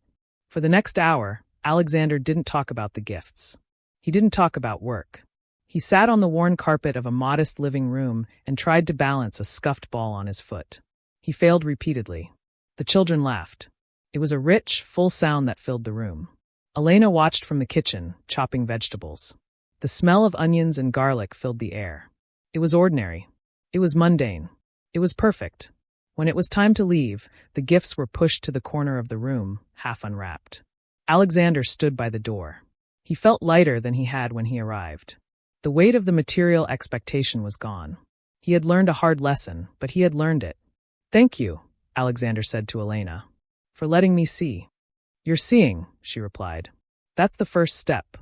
For the next hour, Alexander didn't talk about the gifts. He didn't talk about work. He sat on the worn carpet of a modest living room and tried to balance a scuffed ball on his foot. He failed repeatedly. The children laughed. It was a rich, full sound that filled the room. Elena watched from the kitchen, chopping vegetables. The smell of onions and garlic filled the air. It was ordinary. It was mundane. It was perfect. When it was time to leave, the gifts were pushed to the corner of the room, half unwrapped. Alexander stood by the door. He felt lighter than he had when he arrived. The weight of the material expectation was gone. He had learned a hard lesson, but he had learned it. Thank you, Alexander said to Elena, for letting me see. You're seeing, she replied. That's the first step.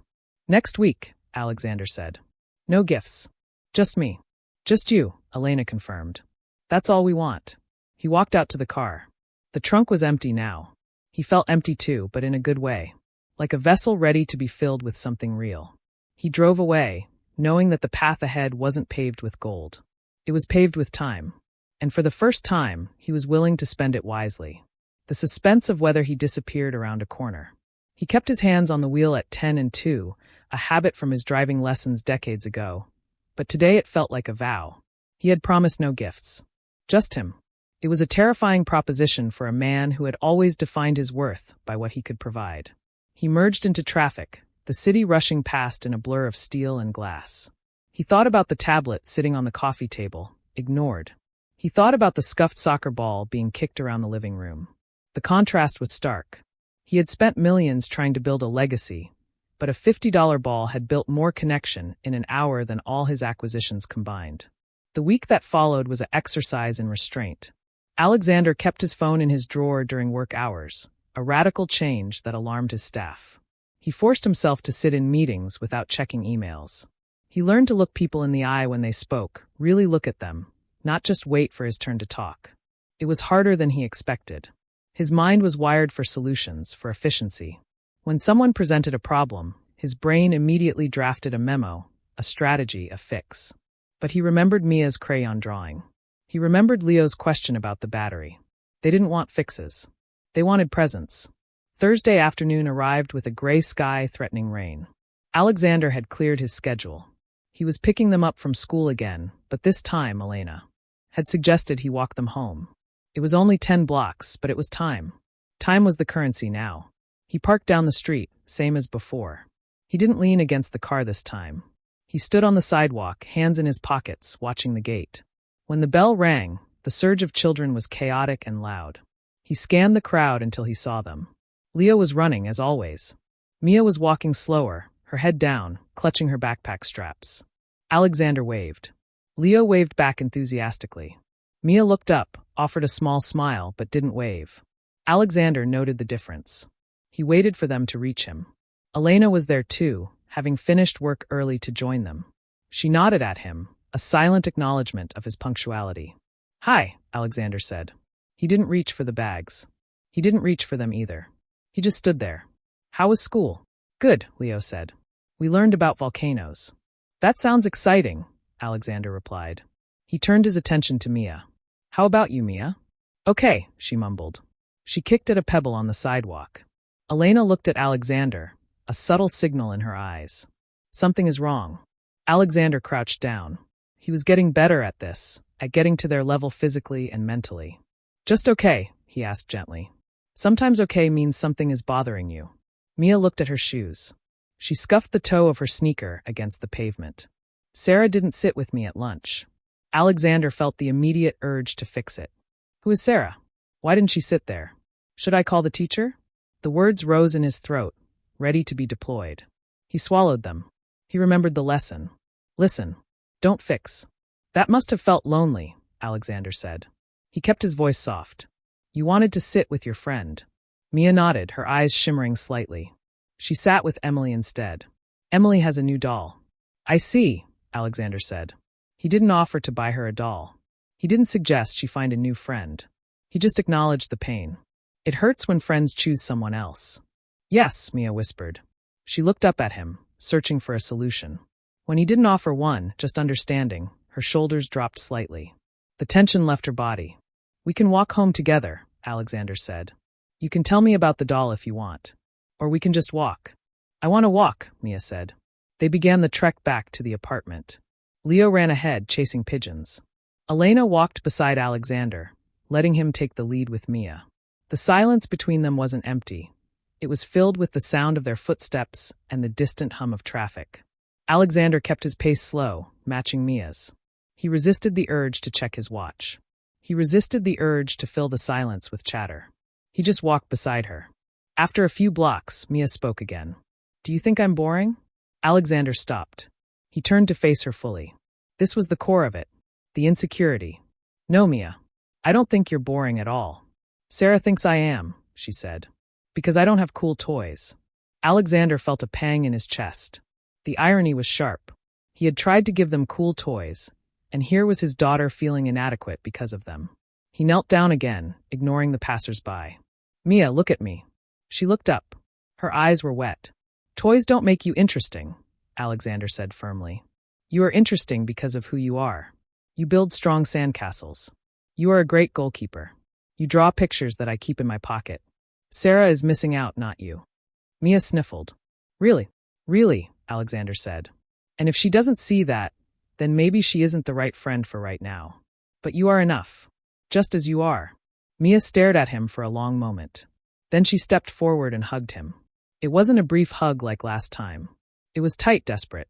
Next week, Alexander said. No gifts. Just me. Just you, Elena confirmed. That's all we want. He walked out to the car. The trunk was empty now. He felt empty too, but in a good way. Like a vessel ready to be filled with something real. He drove away, knowing that the path ahead wasn't paved with gold. It was paved with time. And for the first time, he was willing to spend it wisely. The suspense of whether he disappeared around a corner. He kept his hands on the wheel at 10 and 2, a habit from his driving lessons decades ago. But today it felt like a vow. He had promised no gifts. Just him. It was a terrifying proposition for a man who had always defined his worth by what he could provide. He merged into traffic, the city rushing past in a blur of steel and glass. He thought about the tablet sitting on the coffee table, ignored. He thought about the scuffed soccer ball being kicked around the living room. The contrast was stark. He had spent millions trying to build a legacy, but a $50 ball had built more connection in an hour than all his acquisitions combined. The week that followed was an exercise in restraint. Alexander kept his phone in his drawer during work hours, a radical change that alarmed his staff. He forced himself to sit in meetings without checking emails. He learned to look people in the eye when they spoke, really look at them, not just wait for his turn to talk. It was harder than he expected. His mind was wired for solutions, for efficiency. When someone presented a problem, his brain immediately drafted a memo, a strategy, a fix. But he remembered Mia's crayon drawing. He remembered Leo's question about the battery. They didn't want fixes. They wanted presents. Thursday afternoon arrived with a gray sky threatening rain. Alexander had cleared his schedule. He was picking them up from school again, but this time Elena had suggested he walk them home. It was only 10 blocks, but it was time. Time was the currency now. He parked down the street, same as before. He didn't lean against the car this time. He stood on the sidewalk, hands in his pockets, watching the gate. When the bell rang, the surge of children was chaotic and loud. He scanned the crowd until he saw them. Leo was running, as always. Mia was walking slower, her head down, clutching her backpack straps. Alexander waved. Leo waved back enthusiastically. Mia looked up, offered a small smile, but didn't wave. Alexander noted the difference. He waited for them to reach him. Elena was there too, having finished work early to join them. She nodded at him, a silent acknowledgement of his punctuality. Hi, Alexander said. He didn't reach for the bags. He didn't reach for them either. He just stood there. How was school? Good, Leo said. We learned about volcanoes. That sounds exciting, Alexander replied. He turned his attention to Mia. How about you, Mia? Okay, she mumbled. She kicked at a pebble on the sidewalk. Elena looked at Alexander, a subtle signal in her eyes. Something is wrong. Alexander crouched down. He was getting better at this, at getting to their level physically and mentally. Just okay, he asked gently. Sometimes okay means something is bothering you. Mia looked at her shoes. She scuffed the toe of her sneaker against the pavement. Sarah didn't sit with me at lunch. Alexander felt the immediate urge to fix it. Who is Sarah? Why didn't she sit there? Should I call the teacher? The words rose in his throat, ready to be deployed. He swallowed them. He remembered the lesson. Listen. Don't fix. That must have felt lonely, Alexander said. He kept his voice soft. You wanted to sit with your friend. Mia nodded, her eyes shimmering slightly. She sat with Emily instead. Emily has a new doll. I see, Alexander said. He didn't offer to buy her a doll. He didn't suggest she find a new friend. He just acknowledged the pain. It hurts when friends choose someone else. Yes, Mia whispered. She looked up at him, searching for a solution. When he didn't offer one, just understanding, her shoulders dropped slightly. The tension left her body. We can walk home together, Alexander said. You can tell me about the doll if you want. Or we can just walk. I want to walk, Mia said. They began the trek back to the apartment. Leo ran ahead, chasing pigeons. Elena walked beside Alexander, letting him take the lead with Mia. The silence between them wasn't empty. It was filled with the sound of their footsteps and the distant hum of traffic. Alexander kept his pace slow, matching Mia's. He resisted the urge to check his watch. He resisted the urge to fill the silence with chatter. He just walked beside her. After a few blocks, Mia spoke again. Do you think I'm boring? Alexander stopped. He turned to face her fully. This was the core of it. The insecurity. No, Mia. I don't think you're boring at all. Sarah thinks I am, she said. Because I don't have cool toys. Alexander felt a pang in his chest. The irony was sharp. He had tried to give them cool toys, and here was his daughter feeling inadequate because of them. He knelt down again, ignoring the passers-by. Mia, look at me. She looked up. Her eyes were wet. Toys don't make you interesting, Alexander said firmly. You are interesting because of who you are. You build strong sandcastles. You are a great goalkeeper. You draw pictures that I keep in my pocket. Sarah is missing out, not you. Mia sniffled. Really? Really, Alexander said. And if she doesn't see that, then maybe she isn't the right friend for right now. But you are enough. Just as you are. Mia stared at him for a long moment. Then she stepped forward and hugged him. It wasn't a brief hug like last time. It was tight, desperate.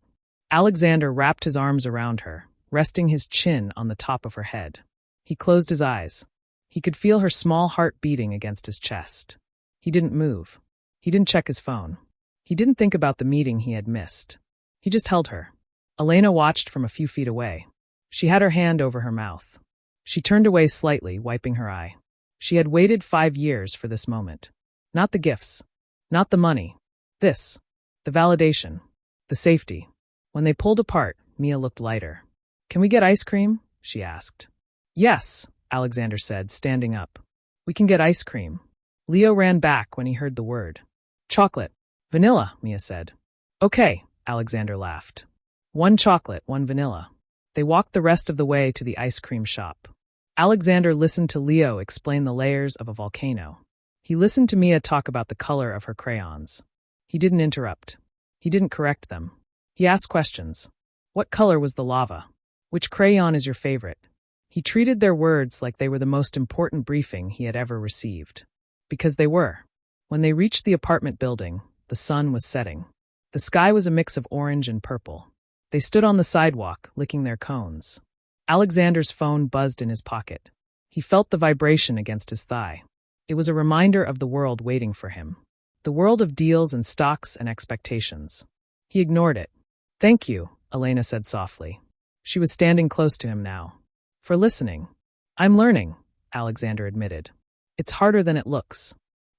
Alexander wrapped his arms around her, resting his chin on the top of her head. He closed his eyes. He could feel her small heart beating against his chest. He didn't move. He didn't check his phone. He didn't think about the meeting he had missed. He just held her. Elena watched from a few feet away. She had her hand over her mouth. She turned away slightly, wiping her eye. She had waited 5 years for this moment. Not the gifts. Not the money. This. The validation. The safety. When they pulled apart, Mia looked lighter. Can we get ice cream? She asked. Yes, Alexander said, standing up. We can get ice cream. Leo ran back when he heard the word. Chocolate. Vanilla, Mia said. Okay, Alexander laughed. 1 chocolate, 1 vanilla. They walked the rest of the way to the ice cream shop. Alexander listened to Leo explain the layers of a volcano. He listened to Mia talk about the color of her crayons. He didn't interrupt. He didn't correct them. He asked questions. What color was the lava? Which crayon is your favorite? He treated their words like they were the most important briefing he had ever received. Because they were. When they reached the apartment building, the sun was setting. The sky was a mix of orange and purple. They stood on the sidewalk, licking their cones. Alexander's phone buzzed in his pocket. He felt the vibration against his thigh. It was a reminder of the world waiting for him. The world of deals and stocks and expectations. He ignored it. Thank you, Elena said softly. She was standing close to him now. For listening. I'm learning, Alexander admitted. It's harder than it looks.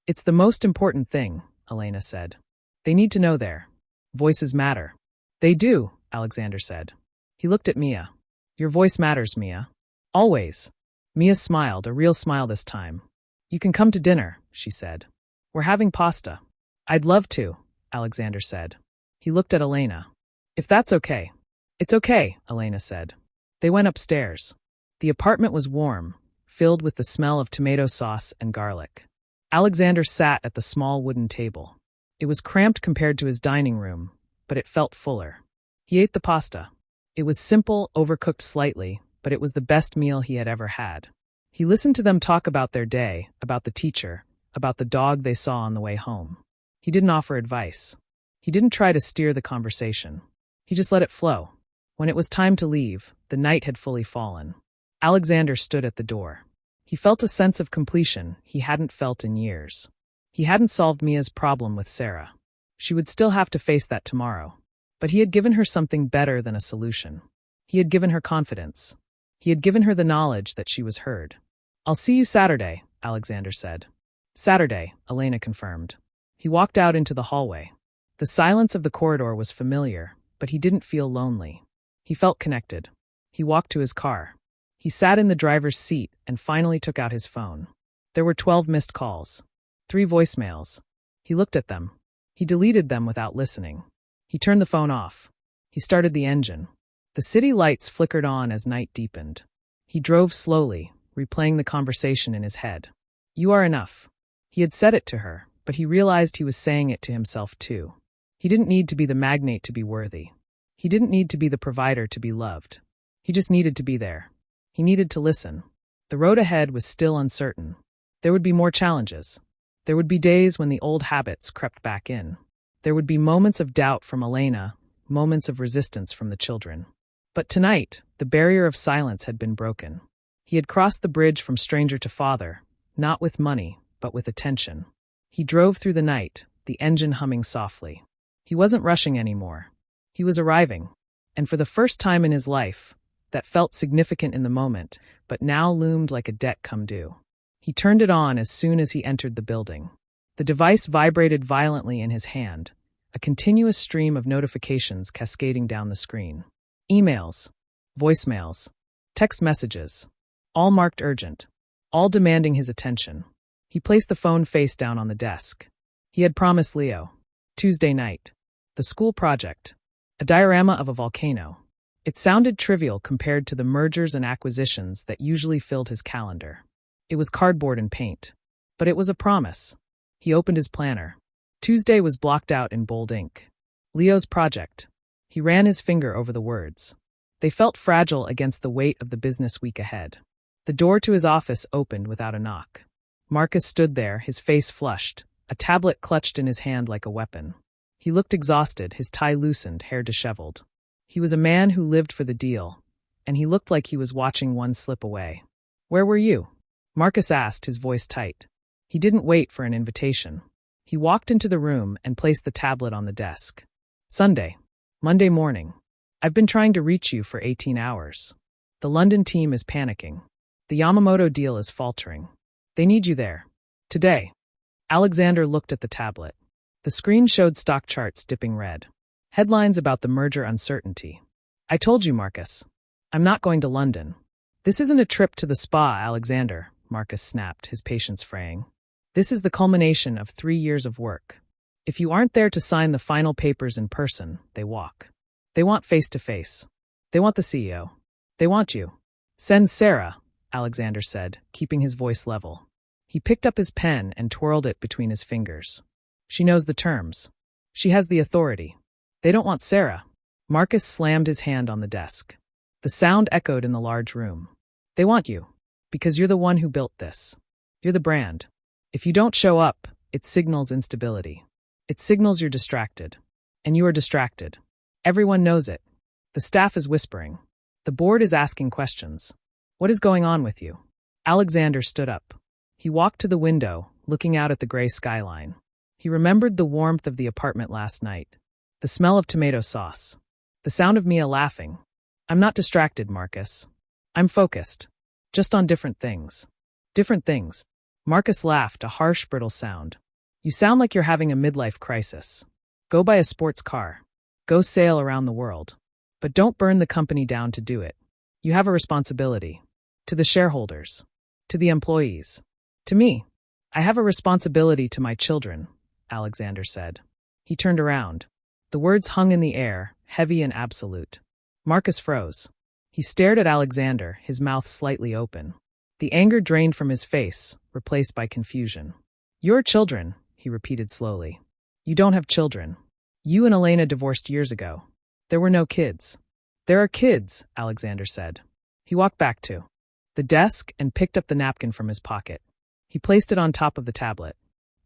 It's the most important thing, Elena said. They need to know their voices matter. They do, Alexander said. He looked at Mia. Your voice matters, Mia. Always. Mia smiled, a real smile this time. You can come to dinner, she said. We're having pasta. I'd love to, Alexander said. He looked at Elena. If that's okay. It's okay, Elena said. They went upstairs. The apartment was warm, filled with the smell of tomato sauce and garlic. Alexander sat at the small wooden table. It was cramped compared to his dining room, but it felt fuller. He ate the pasta. It was simple, overcooked slightly, but it was the best meal he had ever had. He listened to them talk about their day, about the teacher, about the dog they saw on the way home. He didn't offer advice. He didn't try to steer the conversation. He just let it flow. When it was time to leave, the night had fully fallen. Alexander stood at the door. He felt a sense of completion he hadn't felt in years. He hadn't solved Mia's problem with Sarah. She would still have to face that tomorrow. But he had given her something better than a solution. He had given her confidence. He had given her the knowledge that she was heard. "I'll see you Saturday," Alexander said. "Saturday," Elena confirmed. He walked out into the hallway. The silence of the corridor was familiar, but he didn't feel lonely. He felt connected. He walked to his car. He sat in the driver's seat and finally took out his phone. There were 12 missed calls. 3 voicemails. He looked at them. He deleted them without listening. He turned the phone off. He started the engine. The city lights flickered on as night deepened. He drove slowly, replaying the conversation in his head. "You are enough." He had said it to her, but he realized he was saying it to himself too. He didn't need to be the magnate to be worthy. He didn't need to be the provider to be loved. He just needed to be there. He needed to listen. The road ahead was still uncertain. There would be more challenges. There would be days when the old habits crept back in. There would be moments of doubt from Elena, moments of resistance from the children. But tonight, the barrier of silence had been broken. He had crossed the bridge from stranger to father, not with money, but with attention. He drove through the night, the engine humming softly. He wasn't rushing anymore. He was arriving. And for the first time in his life, that felt significant in the moment, but now loomed like a debt come due. He turned it on as soon as he entered the building. The device vibrated violently in his hand, a continuous stream of notifications cascading down the screen. Emails, voicemails, text messages, all marked urgent, all demanding his attention. He placed the phone face down on the desk. He had promised Leo. Tuesday night. The school project. A diorama of a volcano. It sounded trivial compared to the mergers and acquisitions that usually filled his calendar. It was cardboard and paint. But it was a promise. He opened his planner. Tuesday was blocked out in bold ink. Leo's project. He ran his finger over the words. They felt fragile against the weight of the business week ahead. The door to his office opened without a knock. Marcus stood there, his face flushed, a tablet clutched in his hand like a weapon. He looked exhausted, his tie loosened, hair disheveled. He was a man who lived for the deal, and he looked like he was watching one slip away. "Where were you?" Marcus asked, his voice tight. He didn't wait for an invitation. He walked into the room and placed the tablet on the desk. "Sunday. Monday morning. I've been trying to reach you for 18 hours. The London team is panicking. The Yamamoto deal is faltering. They need you there. Today." Alexander looked at the tablet. The screen showed stock charts dipping red. Headlines about the merger uncertainty. "I told you, Marcus. I'm not going to London." "This isn't a trip to the spa, Alexander," Marcus snapped, his patience fraying. "This is the culmination of 3 years of work. If you aren't there to sign the final papers in person, they walk. They want face-to-face. They want the CEO. They want you." "Send Sarah," Alexander said, keeping his voice level. He picked up his pen and twirled it between his fingers. "She knows the terms. She has the authority. They don't want Sarah." Marcus slammed his hand on the desk. The sound echoed in the large room. "They want you, because you're the one who built this. You're the brand. If you don't show up, it signals instability. It signals you're distracted. And you are distracted. Everyone knows it. The staff is whispering. The board is asking questions. What is going on with you?" Alexander stood up. He walked to the window, looking out at the gray skyline. He remembered the warmth of the apartment last night. The smell of tomato sauce. The sound of Mia laughing. "I'm not distracted, Marcus. I'm focused. Just on different things." "Different things." Marcus laughed, a harsh, brittle sound. "You sound like you're having a midlife crisis. Go buy a sports car. Go sail around the world. But don't burn the company down to do it. You have a responsibility. To the shareholders. To the employees. To me. I have a responsibility to my children," Alexander said. He turned around. The words hung in the air, heavy and absolute. Marcus froze. He stared at Alexander, his mouth slightly open. The anger drained from his face, replaced by confusion. "Your children," he repeated slowly. "You don't have children. You and Elena divorced years ago. There were no kids." "There are kids," Alexander said. He walked back to the desk and picked up the napkin from his pocket. He placed it on top of the tablet.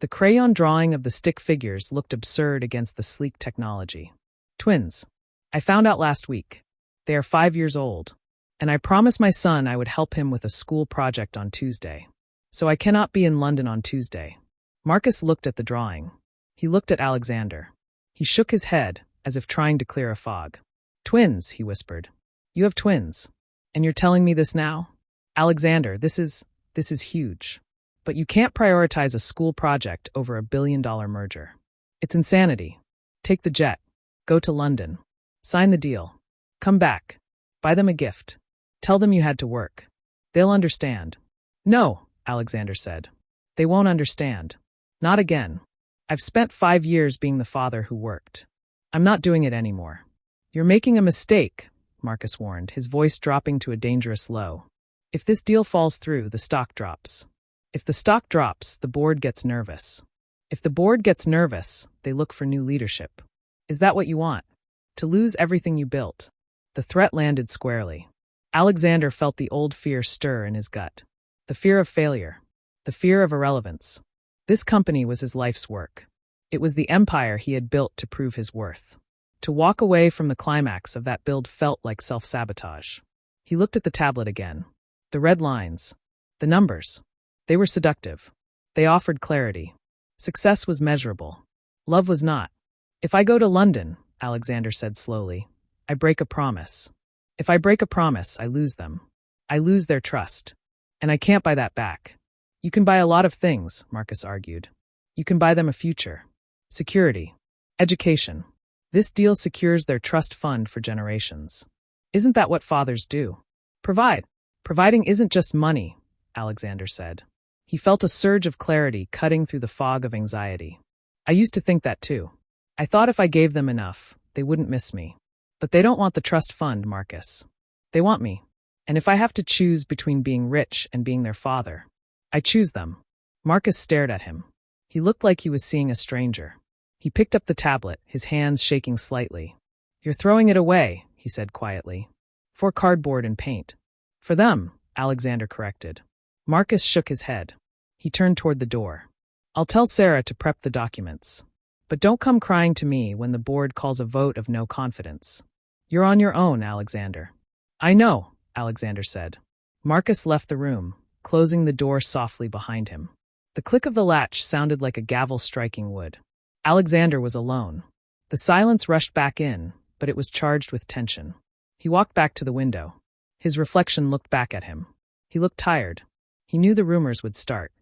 The crayon drawing of the stick figures looked absurd against the sleek technology. "Twins. I found out last week. They are 5 years old. And I promised my son I would help him with a school project on Tuesday. So I cannot be in London on Tuesday." Marcus looked at the drawing. He looked at Alexander. He shook his head, as if trying to clear a fog. "Twins," he whispered. "You have twins. And you're telling me this now? Alexander, this is huge. But you can't prioritize a school project over a billion-dollar merger. It's insanity. Take the jet. Go to London. Sign the deal. Come back. Buy them a gift. Tell them you had to work. They'll understand. No, Alexander said. They won't understand. Not again. I've spent 5 years being the father who worked. I'm not doing it anymore. You're making a mistake, Marcus warned, his voice dropping to a dangerous low. If this deal falls through, the stock drops. If the stock drops, the board gets nervous. If the board gets nervous, they look for new leadership. Is that what you want? To lose everything you built? The threat landed squarely. Alexander felt the old fear stir in his gut. The fear of failure. The fear of irrelevance. This company was his life's work. It was the empire he had built to prove his worth. To walk away from the climax of that build felt like self-sabotage. He looked at the tablet again. The red lines. The numbers. They were seductive. They offered clarity. Success was measurable. Love was not. If I go to London, Alexander said slowly, I break a promise. If I break a promise, I lose them. I lose their trust. And I can't buy that back. You can buy a lot of things, Marcus argued. You can buy them a future. Security. Education. This deal secures their trust fund for generations. Isn't that what fathers do? Provide. Providing isn't just money, Alexander said. He felt a surge of clarity cutting through the fog of anxiety. I used to think that too. I thought if I gave them enough, they wouldn't miss me. But they don't want the trust fund, Marcus. They want me. And if I have to choose between being rich and being their father, I choose them. Marcus stared at him. He looked like he was seeing a stranger. He picked up the tablet, his hands shaking slightly. You're throwing it away, he said quietly. For cardboard and paint. For them, Alexander corrected. Marcus shook his head. He turned toward the door. I'll tell Sarah to prep the documents. But don't come crying to me when the board calls a vote of no confidence. You're on your own, Alexander. I know, Alexander said. Marcus left the room, closing the door softly behind him. The click of the latch sounded like a gavel striking wood. Alexander was alone. The silence rushed back in, but it was charged with tension. He walked back to the window. His reflection looked back at him. He looked tired. He knew the rumors would start.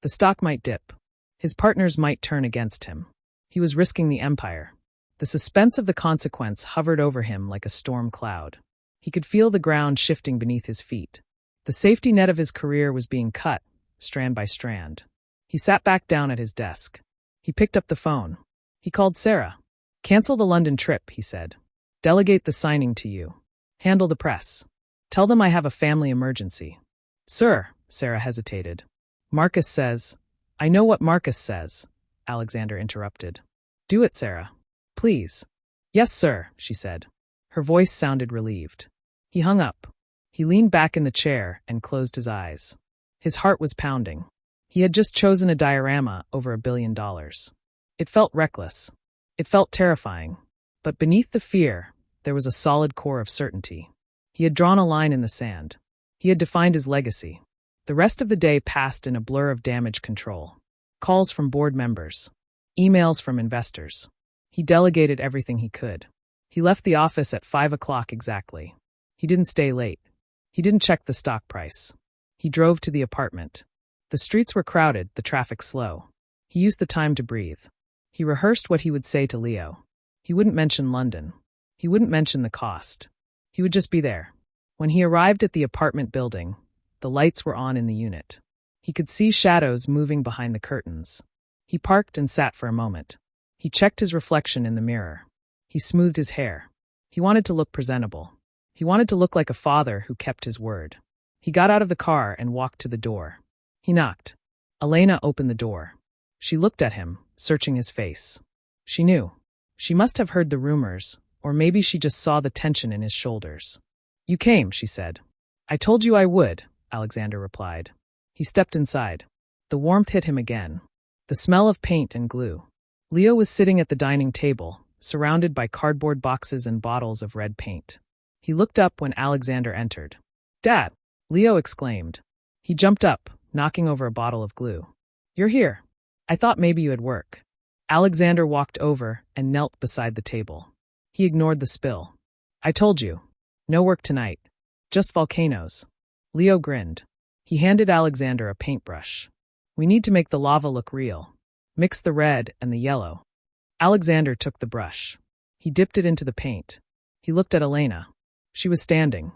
The stock might dip. His partners might turn against him. He was risking the empire. The suspense of the consequence hovered over him like a storm cloud. He could feel the ground shifting beneath his feet. The safety net of his career was being cut, strand by strand. He sat back down at his desk. He picked up the phone. He called Sarah. Cancel the London trip, he said. Delegate the signing to you. Handle the press. Tell them I have a family emergency. Sir, Sarah hesitated. Marcus says. I know what Marcus says, Alexander interrupted. Do it, Sarah. Please. Yes, sir, she said. Her voice sounded relieved. He hung up. He leaned back in the chair and closed his eyes. His heart was pounding. He had just chosen a diorama over $1 billion. It felt reckless. It felt terrifying. But beneath the fear, there was a solid core of certainty. He had drawn a line in the sand. He had defined his legacy. The rest of the day passed in a blur of damage control. Calls from board members. Emails from investors. He delegated everything he could. He left the office at 5 o'clock exactly. He didn't stay late. He didn't check the stock price. He drove to the apartment. The streets were crowded, the traffic slow. He used the time to breathe. He rehearsed what he would say to Leo. He wouldn't mention London. He wouldn't mention the cost. He would just be there. When he arrived at the apartment building, the lights were on in the unit. He could see shadows moving behind the curtains. He parked and sat for a moment. He checked his reflection in the mirror. He smoothed his hair. He wanted to look presentable. He wanted to look like a father who kept his word. He got out of the car and walked to the door. He knocked. Elena opened the door. She looked at him, searching his face. She knew. She must have heard the rumors, or maybe she just saw the tension in his shoulders. You came, she said. I told you I would, Alexander replied. He stepped inside. The warmth hit him again. The smell of paint and glue. Leo was sitting at the dining table, surrounded by cardboard boxes and bottles of red paint. He looked up when Alexander entered. Dad! Leo exclaimed. He jumped up, knocking over a bottle of glue. You're here. I thought maybe you had work. Alexander walked over and knelt beside the table. He ignored the spill. I told you. No work tonight. Just volcanoes. Leo grinned. He handed Alexander a paintbrush. We need to make the lava look real. Mix the red and the yellow. Alexander took the brush. He dipped it into the paint. He looked at Elena. She was standing,